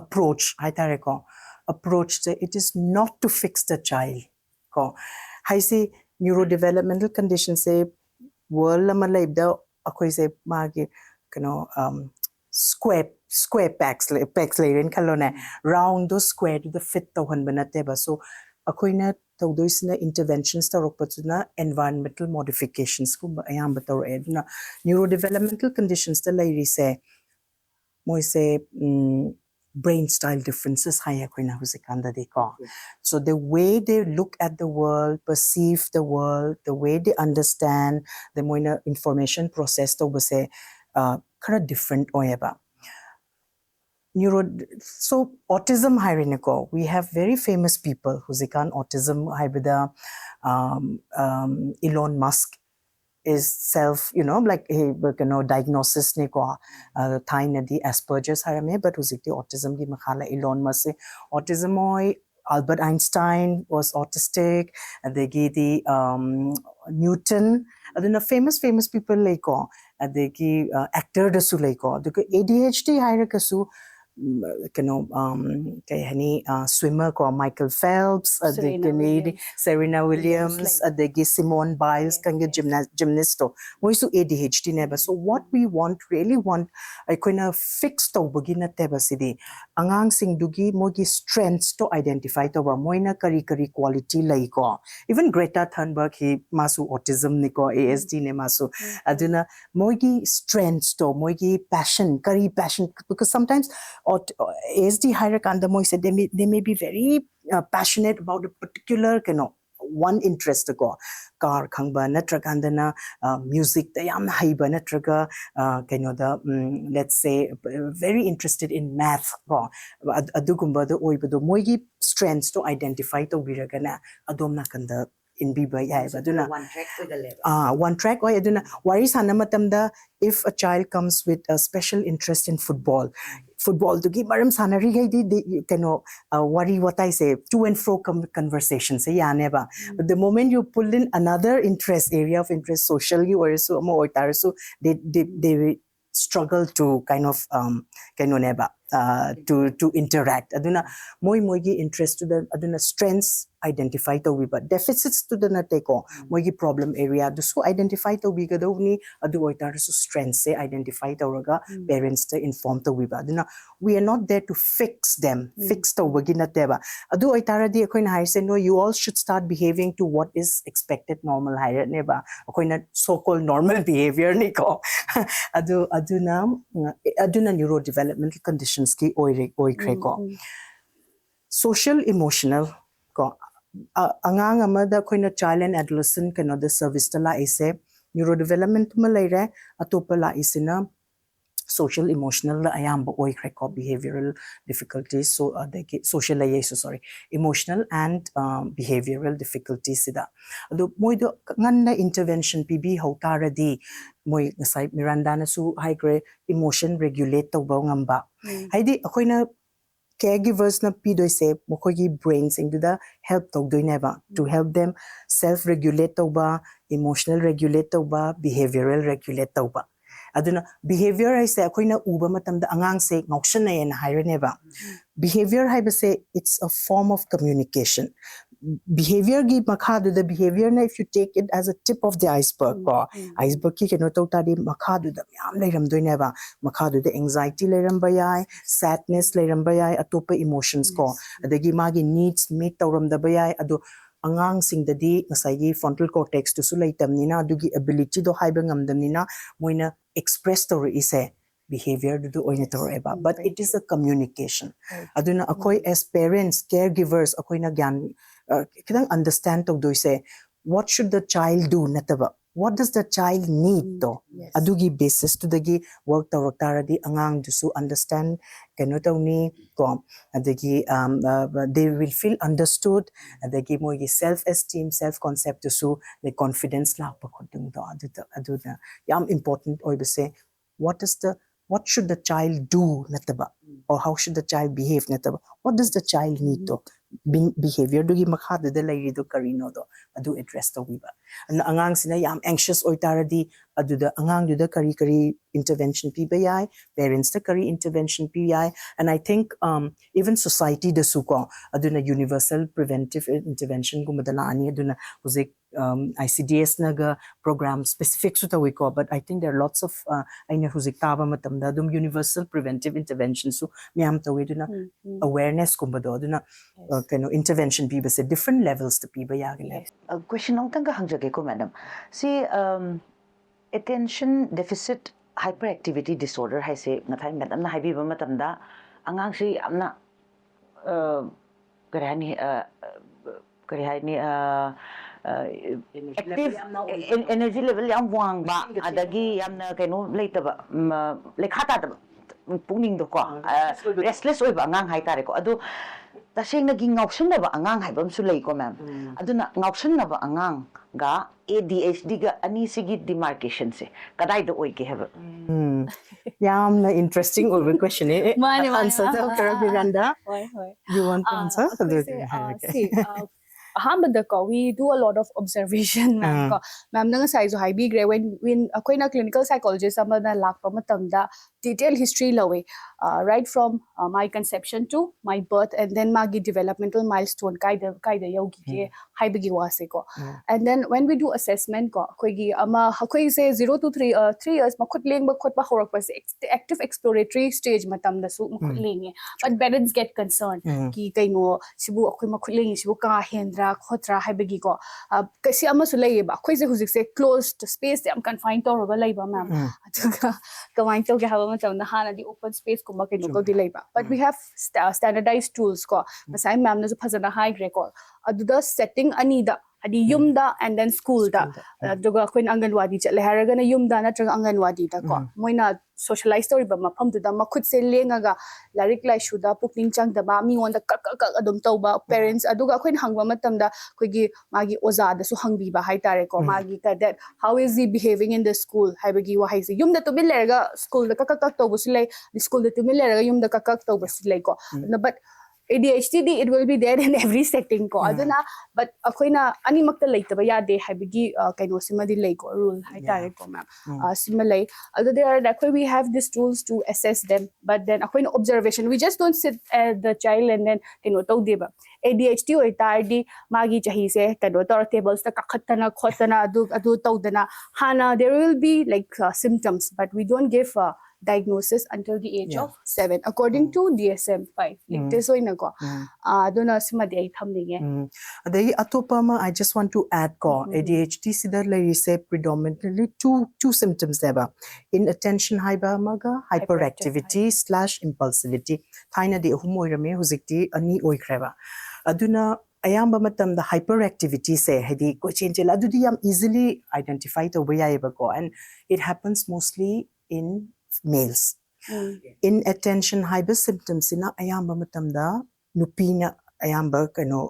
approach hai tare ko approach se it is not to fix the child ko hai se neurodevelopmental conditions se world lama laibda akoi se magi kano square packs lerin kalone round those square to the fit to han banate ba so akoina tawdoisna interventions tarokpatuna environmental modifications ku ayam bator edna neurodevelopmental conditions ta lairi se moise brain style differences haya koina husikanda de ko so the way they look at the world perceive the world the way they understand the moina information process to base kind of different oyaba so autism hiriniko we have very famous people husikan autism hybida Elon Musk is self like he diagnosis ne ko thaina di Asperger's harame but husikti autism gi makhala Elon Musk autism oi Albert Einstein was autistic adegi di Newton aduna famous people like ko adegi actor da su like ko ADHD hirakasu swimmer ko Michael Phelps Serena Williams adegi Simone Biles kange gymnast moisu ADHD neba so what we really want aikoina fix to bugina teba sidi angang sing dugi mogi strengths to identify to ba moina kari quality lai ko even Greta Thunberg he masu autism ni ko ASD ne masu aduna mogi strengths to mogi passion because sometimes ASD hierarchy moi said they may be very passionate about a particular one interest ko car khangba natragandana music da yam haiba natraga let's say very interested in math ko adugumba the oibado moigi strengths to identify to biragana adomna kanda inbiba yai ba aduna one track with the level. One track oi aduna wari sana matamda if a child comes with a special interest in football to give maram sanari gai di kano worry what I say to and fro conversations say ya neba but the moment you pull in another interest area of interest socially or so mo or so they struggle to kind of kano neba to interact aduna moi gi interest to the aduna strengths identify to we but deficits to the nate ko moi gi problem area do so identify to we ga do ni adu oitar so strengths se identify to raga parents to inform to we ba aduna we are not there to fix them fix to we gi nate ba adu oitar di akoi na say no you all should start behaving to what is expected normal hire ne ba akoi na so called normal behavior ni ko aduna neurodevelopmental conditions ki oi ko social emotional ko angang amada koina child and adolescent kano the service tala ise neurodevelopment ma leire atopa la isina social emotional la ayamba oi ko behavioral difficulties so social emotional and behavioral difficulties sida ado moido nganna intervention pb hautaradi moi ngasai miranda na su high grade emotion regulate tawba ngamba haidi akoina caregivers na pidoi se mokogi brains into the help to do never to help them self regulate tawba emotional regulate tawba behavioral regulate tawba aduna behavior I say akoina uba matamda angang se ngaukshan na haire neba behavior haiba say it's a form of communication behavior gi makha the behavior na if you take it as a tip of the iceberg ko iceberg ki keno to tadi makha da yam leiram doine ba makha the anxiety leiram ba yai sadness leiram ba yai atopa emotions ko adagi magi needs meet tawram da ba yai ado angang sing dadi ngasai frontal cortex to sulai tamnina adugi ability do haiba ngamdamnina moina express to ise behavior do oina to eba but it is a communication aduna akoi as parents caregivers akoi na gyan kidang understand to do say what should the child do nataba what does the child need to adugi basis to the work taradi angang do so understand kano to ni ko adagi they will feel understood adagi mo self esteem self concept to so the confidence la pa kodung do adu yam important oi be say what should the child do nataba or how should the child behave nataba what does the child need to behavior do gi makha de lai do karino do adu address to wiba an angang sina yam anxious oi taradi adu da angang du da kari intervention pi bai parents da kari intervention pi and I think even society da suko adu na universal preventive intervention gumadala ani adu na uzik ICDS naga program specific su ta wiko but I think there are lots of aina huzik taba matam da dum universal preventive intervention su miam ta we na awareness kumbado adu na intervention be say different levels to be bayagile question ong tanga hangjage ko madam see attention deficit hyperactivity disorder hai se ngathai madam na haibi ba matamda angang si amna karani active energy level yam wang ba adagi yamna kaino leitaba lekha ta da pungning do ko restless oi ba angang hai tare ko adu taseng naging ngauksanaba angang haibam su lei ko ma'am aduna ngauksanaba angang ga ADHD ga ani sigi demarcation se kadai do oi ke haba yam na interesting over question Mane, answer to Miranda Hoi. you want to answer See, we do a lot of observation, ma'am. Ma'am, nang sai zo high grade when ako'y na clinical psychologist ama na lakpa matamda detailed history lawe, right from my conception to my birth and then magi developmental milestone kaida yogi ke high bigi wase ko. And then when we do assessment ko ako'y say 0 to 3 years makut ling makut pa horak pa active exploratory stage matamda su makut ling but parents get concerned ki kaino sibu ako'y makut ling sibu ka hendra khotra haibagi ko kasi ama su lay ba ako'y huzik se closed space am confined to roga lay ba ma'am atuga kawain to ga hawa matam na hana di open space ko makino ko di lay ba but we have standardized tools ko masay ma'am na su phajana high grade ko aduda setting anida adi yumda and then school da aduga akoin anganwadi chatle haragana yumda natraga anganwadi da ko moina socialize tori ba mafam du da makhut se lengaga larik lai shuda pukning chang da ba mi on da kak adum tawba parents aduga akoin hangba matam da koigi magi oza da su hangbi ba hai tare ko magi ka that how is he behaving in the school haibagi wa haise yumda to bilerga school da kak tawbu su lai school da to bilerga yumda kak tawbu su lai ko but ADHD it will be there in every setting ko aduna but akoina ani makta leitaba yade haibigi kaino simadi lei ko rule hai tare ko ma'am similarly although there are that way we have these tools to assess them but then akoina observation we just don't sit at the child and then kaino to deba ADHD oi tardi magi chahi se kaino tor tables ta kakhatana khotana adu tawdana hana there will be like symptoms but we don't give diagnosis until the age of 7 according to DSM-5 like this way na ko aduna simadi ai thamninge adai atopa ma I just want to add ko ADHD sida lai se predominantly two symptoms deba inattention haiba maga hyperactivity / impulsivity thaina di hum oirame huzikti ani oikreba aduna ayamba matam the hyperactivity se hedi ko change la adudi yam easily identify to yaiba ko and it happens mostly in males. Inattention hyper symptoms ina ayamba matamda nupina ayamba kano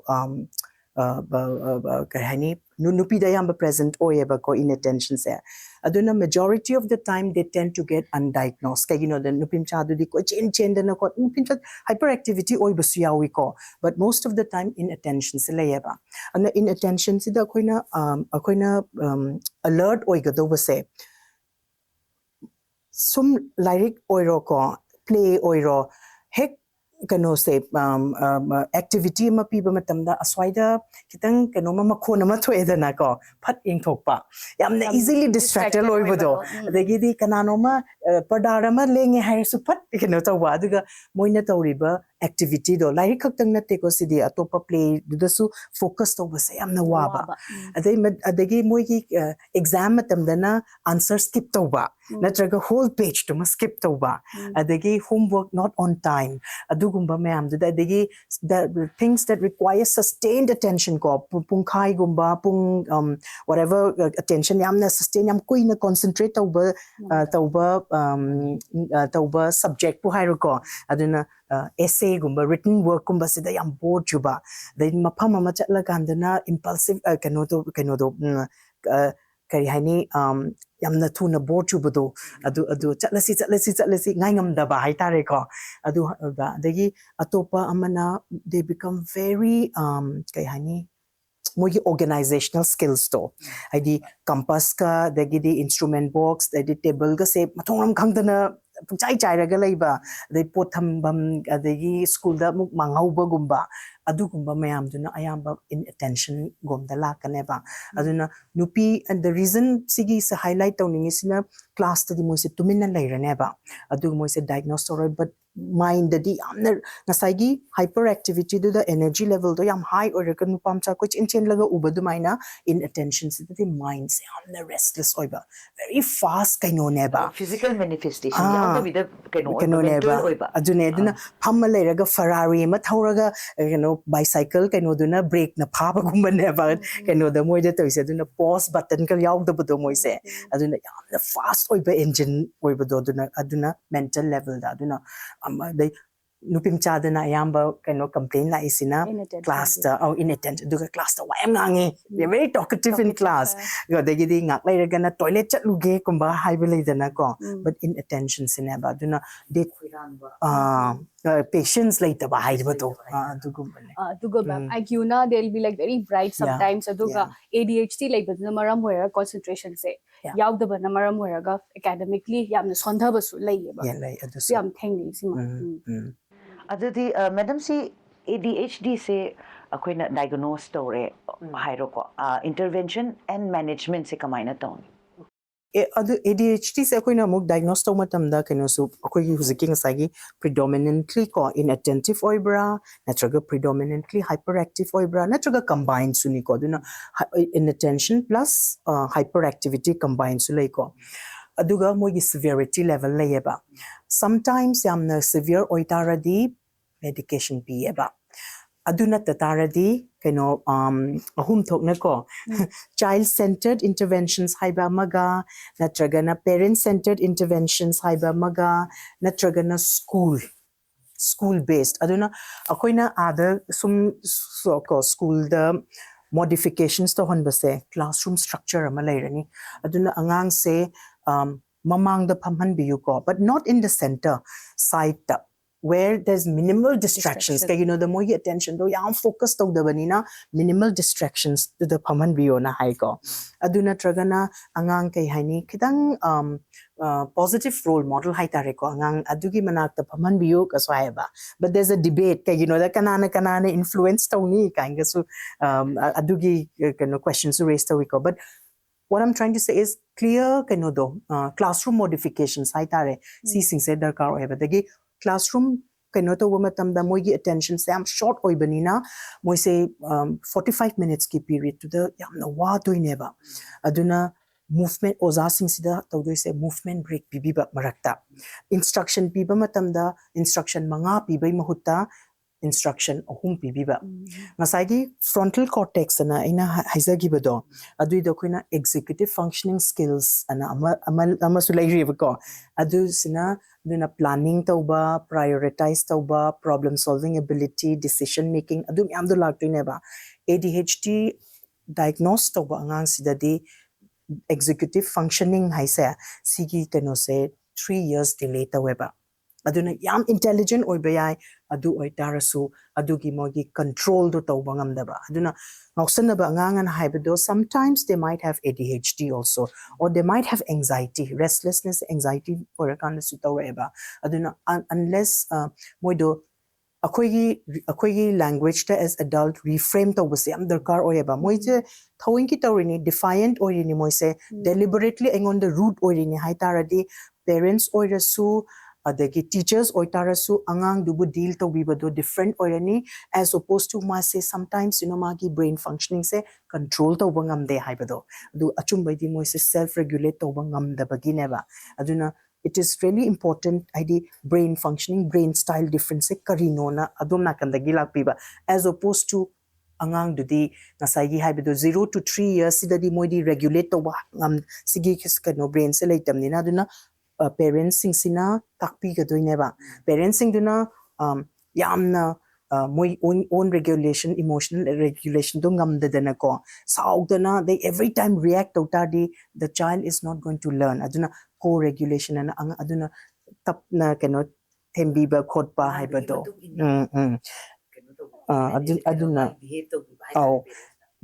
kahani nupi da ayamba present oyeba ko inattention se aduna majority of the time they tend to get undiagnosed kay the nupim chadu di ko chen na ko nupim cha hyperactivity oy basu yawi ko but most of the time inattention se layeba and inattention sida akoina alert oy ga do se sum lyric oiro ko play oiro hek kano se activity ma piba matamda aswaida kitang kano ma makhona ma thoedana ko phat ing thokpa yamna easily distracted loibodo adagi di kanano ma padara ma lenge hai su phat kano tawa aduga moina tawriba activity do lyric khaktang natte ko sidi atopa play dudasu focus to base yamna waba adagi moigi exam matamdana answer skip tawba natraga whole page to ma skip tawba adagi homework not on time adugumba mayam adagi the things that require sustained attention ko pung khai gumba pung whatever attention yamna sustain yam kuina concentrate tawba subject pu hairo ko aduna essay gumba written work gumba sida yam bored juba then mapam ma chatla kandana impulsive kano do kari hani yamna thuna bored juba do adu chatlasi ngaingam da ba hai tare ko adu dagi atopa amana they become very kai hani mogi organizational skills to id compass ka dagi di instrument box dagi table ga se mathongram khangdana chai raga leiba dai pothambam adagi school da muk mangauba gumba adugumba mayam duna ayamba inattention gomda lakaneba aduna nupi and the reason sigi se highlight tawning isina class ta di moise tumina leiraneba adu moise diagnose or but mind di amna nasagi hyperactivity do the energy level do yam high or kan nupam cha ko chen laga ubadu maina inattention se the mind se amna restless oiba very fast kaino neba physical manifestation yanda vida kaino neba adune duna phamma leiraga Ferrari ma thauraga bicycle kaino duna brake na phaba gumba neba kaino da moide toise duna pause button ka yaw da bodo moise aduna yamna fast oiba engine oiba do aduna mental level da aduna they nupim chadana ayamba complain la isina class ta inattention duga class ta wayam ngangi they're very talkative in class go de gidi ngak lai gana toilet chat luge kumba haibe leidana ko but inattention sinaba duna de patience later ba haiba to duga IQ na they'll be like very bright sometimes aduga ADHD like the maram hoya concentration se yaud ba na maram hoya ga academically yamna sondhaba su laiba yam thengni sima adudi madam si ADHD se akoina diagnose tore hairo ko intervention and management se kamaina tawn ADHD se akoina muk diagnose to matamda su akoi huziki ngasagi predominantly ko inattentive oibra natraga predominantly hyperactive oibra natraga combined suni ko duna inattention plus hyperactivity combined su lai ko aduga mogi severity level layeba sometimes yamna severe oitaradi medication piyeba aduna tataradi kaino ahum thokna ko child centered interventions haiba maga natragana parent centered interventions haiba maga natragana school based aduna akoina other sum so ko school the modifications to honbase classroom structure ama leirani aduna angang se mamang da phamhan biyu ko but not in the center side ta where there's minimal distractions Distraction. you know the more attention do yam focus to the banina minimal distractions to the phamhan biyo na hai ko aduna tragana angang kai haini khidang positive role model hai tare ko angang adugi manak ta phamhan biyo ka swaiba but there's a debate you know the kanana influence to ni kind so adugi questions raised to ko but what I'm trying to say is clear classroom modifications hai tare si sing se darkar hoiba dagi classroom to matam da moigi attention se am short oibanina moi se 45 minutes ki period to the yamna wa toineba aduna movement oza sing sida tawdoi se movement break bibiba marakta instruction piba matam da instruction manga pibai mahutta instruction ahum pibiba ngasagi frontal cortex ana ina haizagibado adui do koina executive functioning skills ana ama sulairi ko adu sina duna planning tauba prioritize tauba problem solving ability decision making adu myam do lagtoine ba ADHD diagnose tauba angang sidadi executive functioning haise sigi se 3 years delay taweba aduna yam intelligent oiba yai adu oitarasu adugi mogi control do tawba ngamdaba aduna ngausanaba angangan haibado sometimes they might have ADHD also or they might have anxiety restlessness anxiety for a kind of sutaweba aduna unless moido akoigi language ta as adult reframe tawbase am darkar oyeba moije thawinki tawrini defiant oirini moise deliberately engon the root oirini haitaradi parents oirasu adagi teachers oitarasu angang dubu deal to bibado different oirani as opposed to ma say sometimes you know magi brain functioning se control to bangam de haibado adu achumbai di moise self regulate to bangam da bagineba aduna it is really important id brain functioning brain style difference karino na adom na kandagi lakpiba as opposed to angang dudi nasagi haibado 0 to 3 years sidadi moidi regulate to ngam sigi kano brain se leitamni na aduna parents sing sina takpi ga doineba parents sing duna yamna moi own regulation emotional regulation do ngam dadana ko saugdana they every time react totadi the child is not going to learn aduna co regulation and aduna tapna thembiba khotpa haibado aduna oh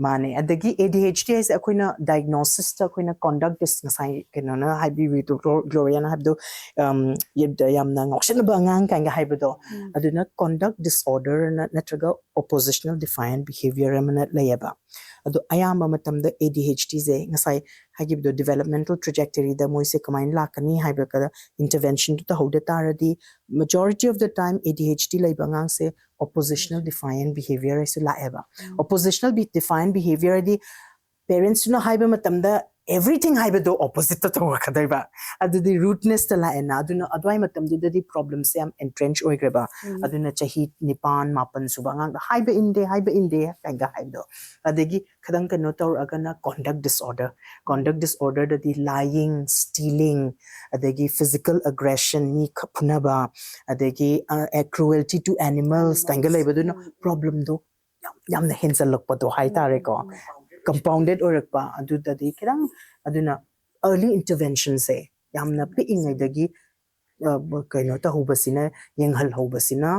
mane adagi ADHD is akoina diagnosis ta akoina conduct ngasai na haibi to Gloria na habdo yamna ngoshna ba ngang kanga haibado aduna conduct disorder na natraga oppositional defiant behavior amana layaba adu ayamba matamda ADHD ze ngasai hagibdo developmental trajectory da moise kamain lakani haibaka intervention to hoda taradi majority of the time ADHD laibangang se oppositional defiant behavior is laeba oppositional defiant behavior di parents no haiba matamda everything haiba do opposite to wakadaiba adu rootness ta laena aduna adwai matamdu di problem se am entrench oigreba aduna chahi nipan mapan subanga haiba inde kanga haido adegi khadang kano tor agana conduct disorder di lying stealing adegi physical aggression ni khapnaba adegi cruelty to animals kanga laibaduna problem do yamna hensalakpa do haitare ko compounded orakpa adudadi kirang aduna early intervention se yamna piingai dagi kaino ta hubasina yenghal hubasina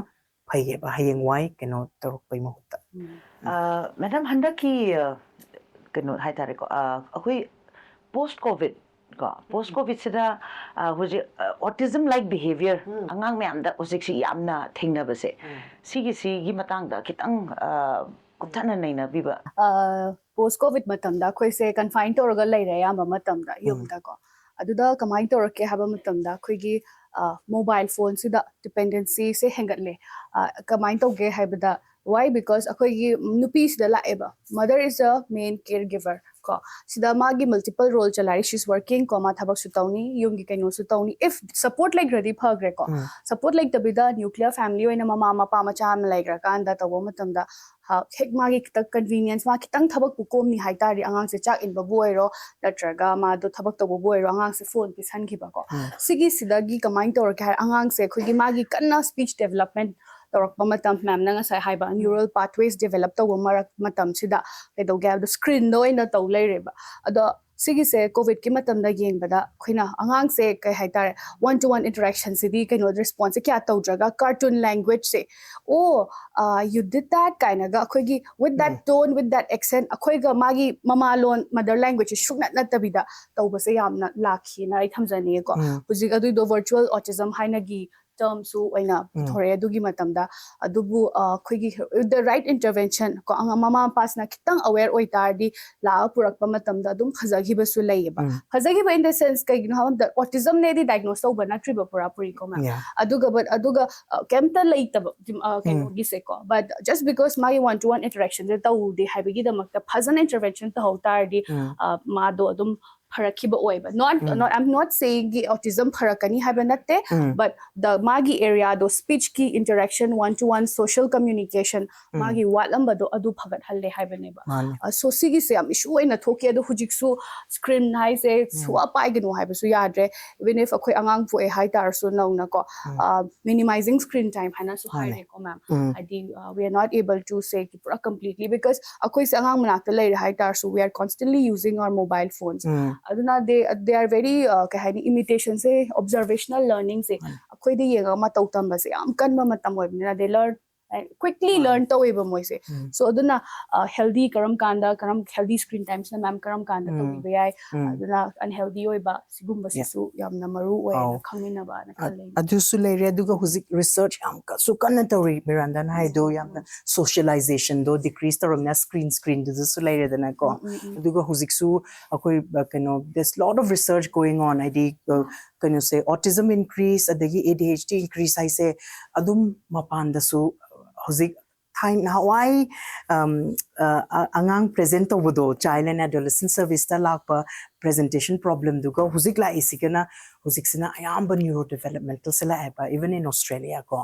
phayeba hayengwai kaino tarokpai mahutta madam handaki kaino haitare ko akoi post covid sida hoje autism like behavior angang me amda hojik si yamna thengna base sigi matang da kitang kuthana naina biba post covid matamda khoi se confine toraga leire ya matamda yumda ko aduda kamai torake haba matamda khoi gi mobile phone sida dependency se hengatle kamai toge habada why because akhoi gi nupi sida laeba mother is a main caregiver ko sida magi multiple role chalari she's working ko ma thabak su tawni yum gi kaino su tawni if support like ready phagre ko support like the bida nuclear family oina mama mapa macha am like ra kan da tawo matam da hek magi kita convenience ma kitang thabak ku kom ni hai tari angang se chak in ba boy ro natraga ma do thabak to boy ro angang se phone pi san ki ba ko sigi sida gi kamai tor ka angang se khoi gi magi kanna speech development torok matam ma'am na nga sai haiba neural pathways develop to marak matam sida kedo ga the screen no ina to leire ba ado sigi se covid ki matam da yeng bada khoina angang se kai hai tar one to one interaction sidi kaino response kya to draga cartoon language se oh you did that kaina ga khoi gi with that tone with that accent akhoi ga magi mama lon mother language shukna na tabida to ba se yamna lakhi na ai thamjani ko hujik adu do virtual autism haina gi term su oina thore adugi matamda adubu khoigi the right intervention ko anga mama pas na kitang aware oi tardi la purak pa matamda dum khazagi basu laiba khazagi ba in the sense kai you know the autism ne di diagnose ba na triba pura puri ko ma aduga kemta laita kan gi se ko but just because my one to one interaction de tau de habigi da makta phazan intervention ta ho tardi ma do adum pharakiba oiba not I'm not saying the autism pharakani haba natte but the magi area do speech ki interaction one to one social communication magi walamba do adu phagat halle haba neba so sigi se am issue ina thoki adu hujik su screen hai se suwa pai gnu haba su yadre even if akhoi angang pu e hai tar su nau na ko minimizing screen time hana su hai ko ma'am adi we are not able to say pura completely because akhoi se angang manakta lai hai tar su we are constantly using our mobile phones aduna they are very kahani imitation se observational learning se akhoi de yenga ma tau tamba se am kan ma matam oi na they learn quickly learn to eba moi se so aduna healthy karam healthy screen times na ma'am karam kanda to be yai aduna unhealthy oi ba sigumba sisu yamna maru oi na khangina ba na khale adu su leire aduga huzik research am ka su kan tori miranda na hai do yamna socialization do decrease to na screen do su leire da na ko aduga huzik su akoi kano there's lot of research going on I di can you say autism increase adagi ADHD increase I say adum mapan da su huzik time now why angang present over child and adolescent service ta lakpa presentation problem duga huzik la isikana huzik sina ayamba neurodevelopmental sala aba even in Australia ko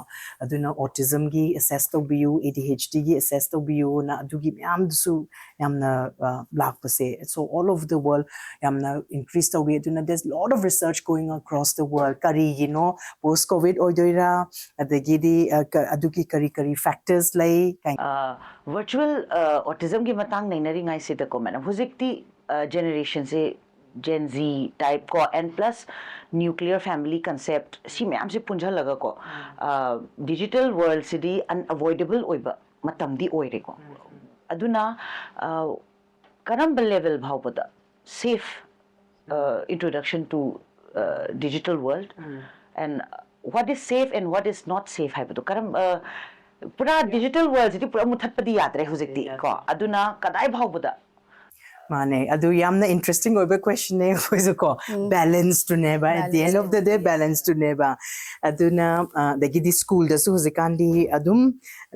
aduna autism gi assess to bu ADHD gi assess to bu na adugi yam su yamna lakpa se so all over the world yamna increased away aduna there's a lot of research going across the world kari post covid oidoira adagi di adugi kari factors lai virtual autism ki matang nainari ngai se ko man huzik ti generation se Gen Z type ko and plus nuclear family concept si ma'am से punja laga ko digital world se di unavoidable oiba matam di oire ko aduna karam level bhawpada safe introduction to digital world and what is safe and what is not safe haibadu karam pura digital world se di pura muthatpadi yadre hujikti ko aduna kadai bhawpada mane adu yamna interesting oiba question ne hoizo ko balance to neba at the end of the day balance to neba aduna dagi di school da su huzikandi adum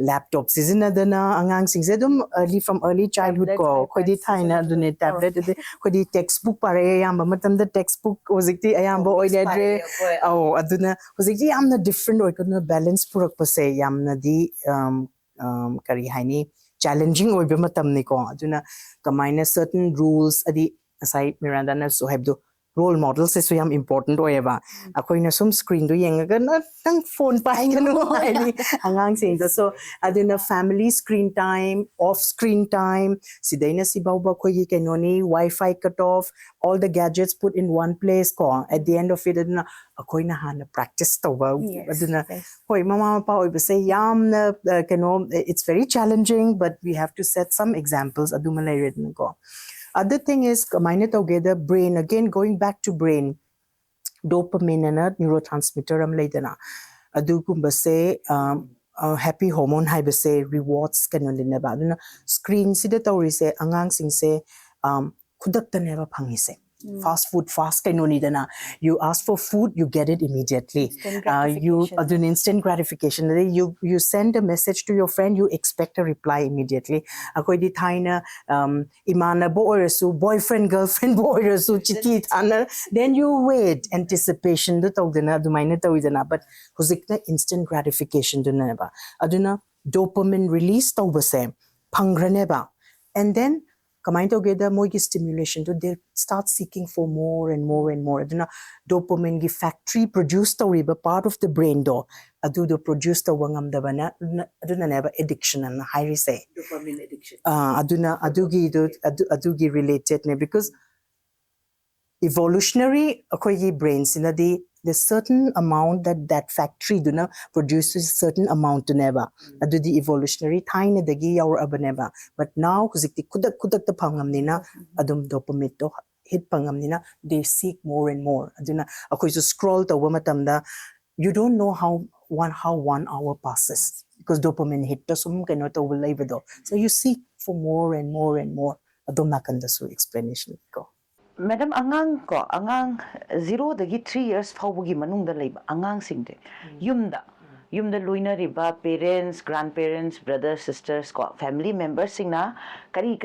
laptop season adana angang sing adum early childhood ko khodi thaina adune tablet de khodi textbook pare yamba matam da textbook huzikti ayamba oidre aduna huzikti yamna different oikona balance purak pase yamna di kari haini challenging oiba matam ni ko aduna kamaina certain rules adi asai miranda na so have do role models is so important oiba akoina sum screen do yenga na tang phone pa ngano ani angang sing so aduna family screen time off screen time sidaina si bawba ko yi kenoni wi-fi cut off all the gadgets put in one place ko at the end of it aduna akoina hana practice toba aduna hoi mama pa oiba say yamna keno it's very challenging but we have to set some examples aduma lai redna ko other thing is combine together brain again going back to brain dopamine and neurotransmitter am laidana adu kumba se happy hormone haiba se rewards kanolina ba aduna screen sida tori se angang sing se khudakta neba phangi se fast food fast kainoni dana. You ask for food, you get it immediately. Instant You gratification. do an instant gratification. You send a message to your friend, you expect a reply immediately. Akoi di thaina imana bo oirasu boyfriend girlfriend bo oirasu chiti thana. Then you wait, anticipation do tawdana dumaina tawidana. But huzikna instant gratification do neba. Aduna dopamine release tawbase pangraneba. And then combined together more stimulation to they start seeking for more and more and more. Aduna dopamine gi factory produced the part of the brain do adu do produce the wangam dabana aduna never addiction and high say Dopamine addiction. Aduna adugi related ne because evolutionary akogi brains in the certain amount that factory do not produces certain amount to never adu the evolutionary time dagi yaur abaneba but now kuzikti kudak the pangam nina adum dopamine to hit pangam nina they seek more and more aduna akoi to scroll to matamda you don't know how 1 hour passes because dopamine hit to sum cannot overlay so you seek for more and more and more adum nakanda su explanation ko. Madam angang 0 dagi 3 years fawbugi manung da leiba angang singde yumda loina riba parents grandparents brothers sisters ko family members singna kari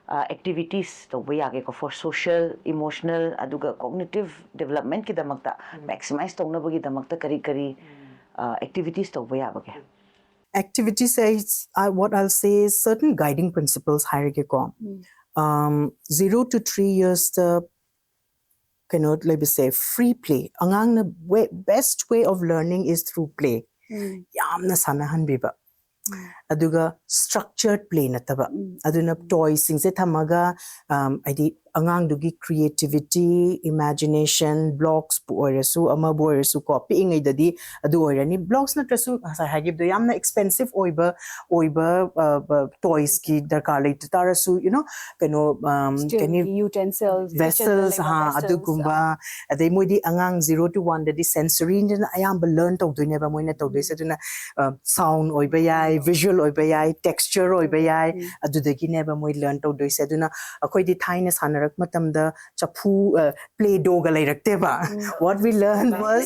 activities to yage ko for social emotional aduga cognitive development ki damakta maximize tongna bagi damakta kari activities to yabage Activity says what I'll say is certain guiding principles hierarchy ko 0 to 3 years the cannot let me say free play angang na best way of learning is through play yamna sanahan biba aduga structured play nataba aduna toys sing se thamaga id angang dugi creativity imagination blocks poirasu ama boirasu copy ingai dadi adu oirani blocks na trasu sa hagib do yamna expensive oiba toys ki darkar leit tarasu you know can you utensils vessels ha adu gumba adai moidi angang 0 to 1 dadi sensory na ayam learn to do neba moina to do aduna sound oiba yai visual oiba yai texture oiba yai adu dagi neba moi learn to do aduna akoi di thaina sana matamda chapu play doga lairakte ba what we learned was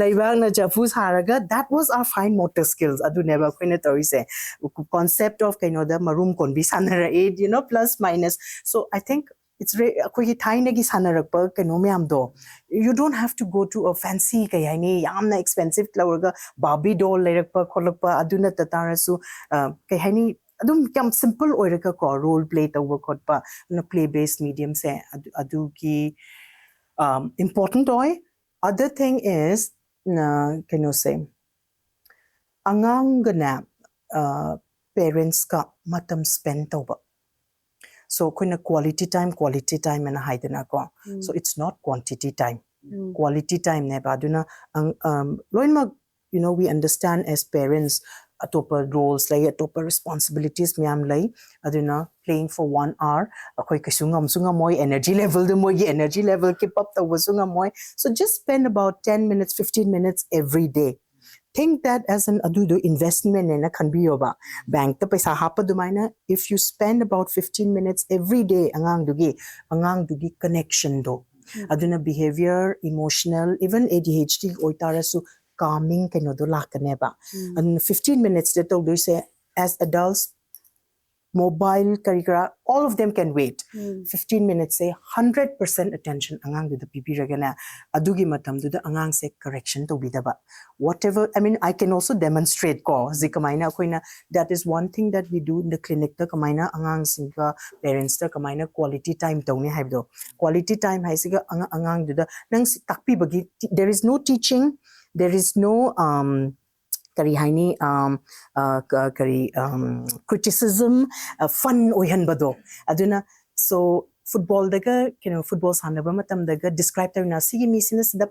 laibang na chapu haraga that was our fine motor skills adu never koina torise concept of the marum kon bi sanara aid plus minus so I think it's akogi thaina gi sanarakpa myam do you don't have to go to a fancy kayani yamna expensive lauraga barbie doll lairakpa kholakpa aduna tatarasu kayani adum kam simple oiraga ko role play tawba khotpa na play based medium se adu ki important oi other thing is can you say angang gana parents ka matam spend tawba so kuna quality time and haidana ko so it's not quantity time quality time ne baduna loinma we understand as parents atopa roles like atopa responsibilities myam lai aduna playing for 1 hour akoi kisungam moi energy level the moi energy level keep up the wasunga moi so just spend about 10 minutes 15 minutes every day think that as an adudo investment in a can be yoba bank the paisa hapa dumaina if you spend about 15 minutes every day angang dugi connection do aduna behavior emotional even ADHD oitarasu calming do lakaneba and 15 minutes they told say as adults mobile karikara all of them can wait 15 minutes say 100% attention angang du the pipi ragana adugi matam du the angang se correction to bidaba whatever I mean I can also demonstrate ko zikamaina koina that is one thing that we do in the clinic the kamaina angang singa parents the kamaina quality time tawni haibdo quality time haisiga angang du the nang takpi bagi there is no teaching there is no kari haini criticism fun oihan bado aduna so football daga football sanaba matam daga describe tawina sigi misina the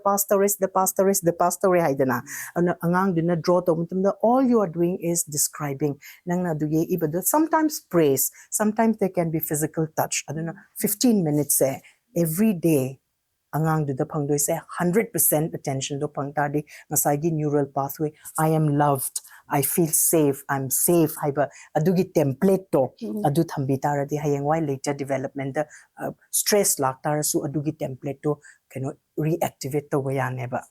pastor haidana angang duna draw to matam da all you are doing is describing nang na duge ibado sometimes praise sometimes there can be physical touch aduna 15 minutes every day angang du da phangdoi se 100% attention do phangtadi ngasai gi neural pathway I am loved I feel safe, I'm safe haiba adugi template to adu thambi taradi hayengwai later development da stress lak tarasu adugi template to kano reactivate to yaneba.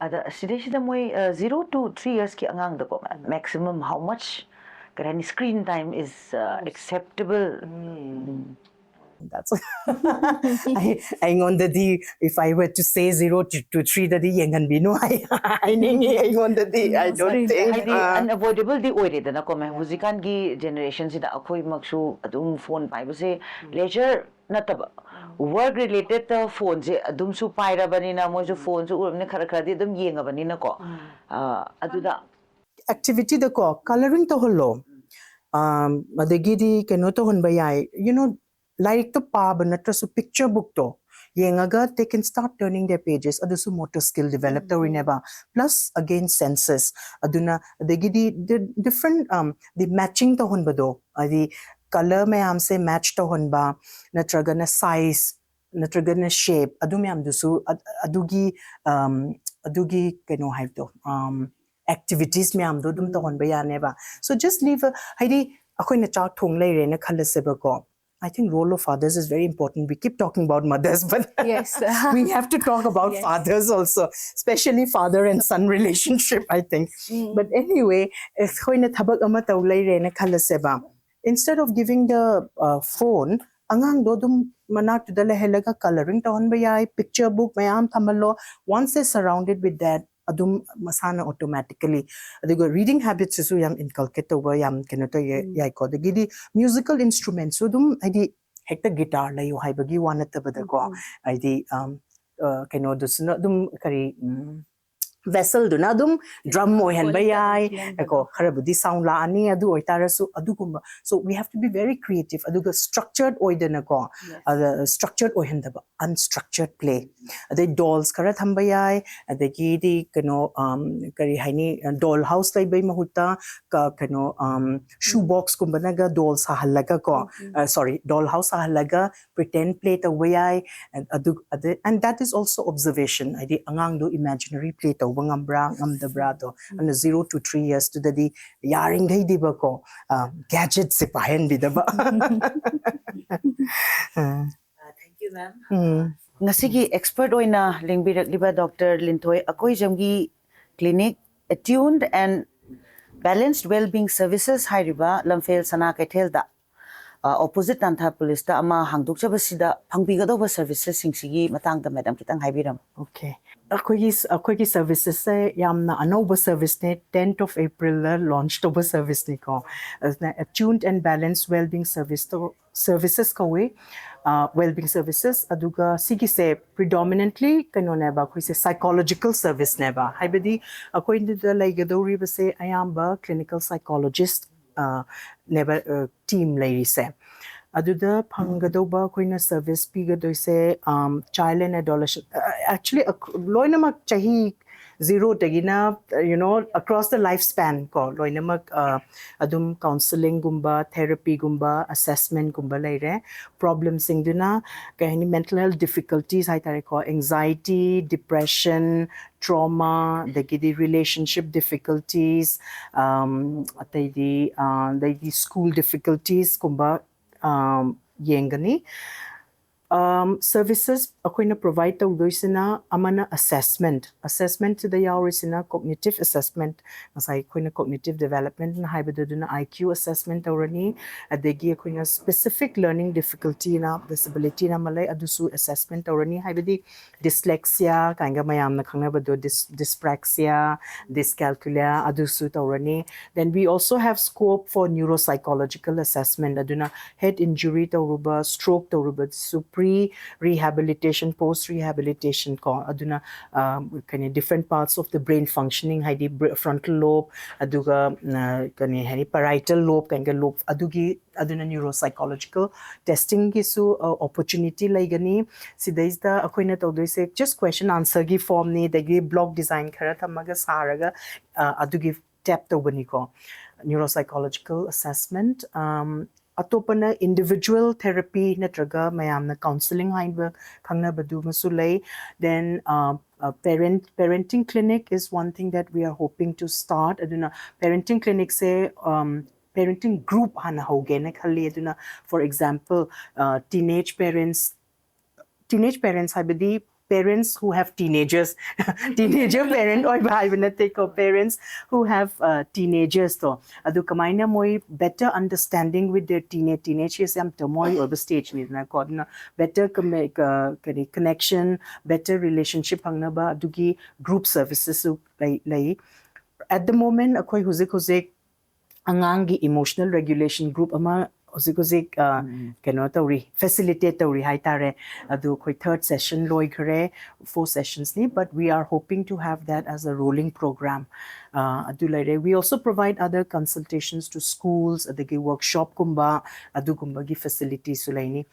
Ada sidesida moi 0 to 3 years ki angang da ko maximum how much karani screen time is acceptable. That's I on the if I were to say 0 to 3 that the yengan binu I on the I don't think Haidi unavoidable di oire da na ko me huzikan gi generation sida akhoi maksu adum phone pai base leisure nataba work related phone je adum su pai ra bani na mo ju phone su urne khara khara di adum yenga bani na ko aduda activity the ko coloring to holo madagi di keno to hon bayai like the pab natrasu picture book to yengaga they can start turning their pages adusu motor skill develop to ineba plus again senses aduna adagi the different the matching to hon bado adi color mayam se match to hon ba natraga na size natraga na shape adu mayam dusu adugi keno have to activities mayam do dum to hon ba yaneba so just leave haidi akoina chak thong lai re na khalaseba ko I think role of fathers is very important. We keep talking about mothers, but Yes. we have to talk about fathers also, especially father and son relationship, I think. But anyway, instead of giving the phone, angang do dum manak to the helaga coloring tohon bayai picture book mayam thamalo once they're surrounded with that adum masana automatically adugo reading habits isu yam inculcate over yam kenoto yai ko the musical instruments so dum adi hekta guitar la yu haibagi wanatabada ko adi keno dusna dum kari vessel do na dum drum mo hen bayai ko kharabudi sound la ani adu oitarasu adugumba so we have to be very creative aduga structured oidana ko structured ohendaba unstructured play ade dolls kara thambayai adagi di kari haini doll house lai bai mahuta ka shoe box kumbanaga dolls halaga ko sorry doll house halaga pretend play to bayai and that is also observation adi angang do imaginary play to ngambra ngamdabra to and 0 to 3 years to the yaring gai diba ko gadget se pahen bidaba thank you ma'am ngasigi expert oina lingbirak liba Dr. Linthoi akoi jamgi clinic attuned and balanced well-being services hairiba lamfel sana kaithel da opposite Tantha police da ama hangduk chabasida phangbigadoba services singsigi matang da madam kitang haibiram okay akoigi services se yamna anoba service ne 10th of April la launched over service ni ko attuned and balanced well-being services ko we well-being services aduga sigi se predominantly kanone ba khoi se psychological service neba haibadi akoi da laigadori ba se ayamba clinical psychologist never team lady se aduda phangadoba koina service pigado se child and adolescent actually loinamak chahi 0 tagina across the lifespan ko loinamak adum counseling gumba therapy gumba assessment gumba leire problems singduna kahini mental health difficulties hai tare ko anxiety depression trauma the relationship difficulties the school difficulties kumba yengani services akoina provide to doisina amana assessment to the yaurisina cognitive assessment asai akoina cognitive development na haibaduna IQ assessment orani adegi akoina specific learning difficulty na disability na malai adusu assessment orani haibadi dyslexia kanga mayam na khangna bado dyspraxia dyscalculia adusu orani then we also have scope for neuropsychological assessment aduna head injury toruba stroke toruba so pre-rehabilitation, post-rehabilitation ko aduna kani different parts of the brain functioning haidi frontal lobe aduga kani hani parietal lobe kanga lobe aduna neuropsychological testing gi su opportunity laigani sidais da akoina tawdoi just question answer gi form ni dagi blog design khara thamaga saraga adugi tap tawbani ko neuropsychological assessment atopana individual therapy natraga mayamna counseling hainba khangna badu masulai then parenting clinic is one thing that we are hoping to start. Aduna parenting clinic say parenting group hana hogene khali aduna, for example, teenage parents habidi parents who have teenagers teenager parent or parents who have teenagers to adu kamaina moi better understanding with their teenagers am tomoy or stage ni na ko na better connection, better relationship hangna ba adugi group services lai at the moment akoi huzik angang gi emotional regulation group ama huzik kano tawri facilitate tawri hai tare adu khoi third session loi khare 4 sessions ni, but we are hoping to have that as a rolling program. Adu laire we also provide other consultations to schools, adagi workshop kumba adu kumba gi facilities sulaini.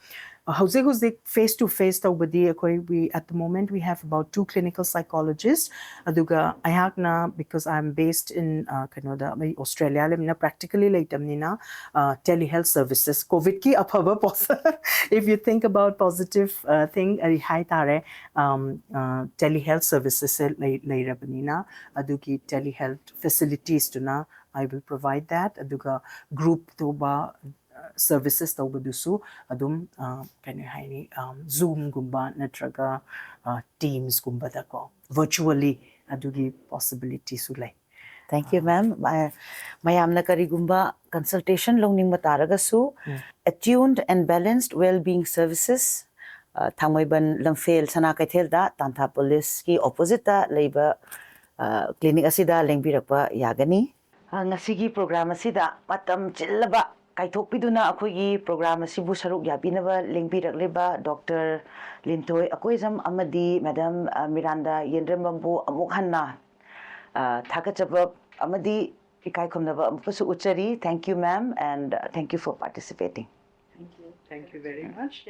Huzik face to face tawbadi akoi we at the moment we have about 2 clinical psychologists aduga ayakna because I'm based in Canada Australia lemna practically laitamnina telehealth services covid ki aphaba if you think about positive thing ari hai tare telehealth services lairabanina adugi telehealth facilities tuna I will provide that aduga group toba services tawbadusu adum kani haini zoom gumba natraga teams gumba da ko virtually adugi possibility su lai. Thank you, ma'am. Mayamna karigumba consultation longning mataragasu attuned and balanced well-being services thangmoiban lamfel sana kaithel da tantha police ki opposite da leiba clinic asida lengbirakpa yagani. Ngasigi program asida matam chillaba kaithokpiduna akoigi program asibu saruk yabinaba lengbirakliba Dr. Lintoi akoizam amadi Madam Miranda Yendrembambu amuk hanna thakachaba amadi ikai khomnaba amukasu uchari. Thank you, ma'am, and thank you for participating. Thank you very much.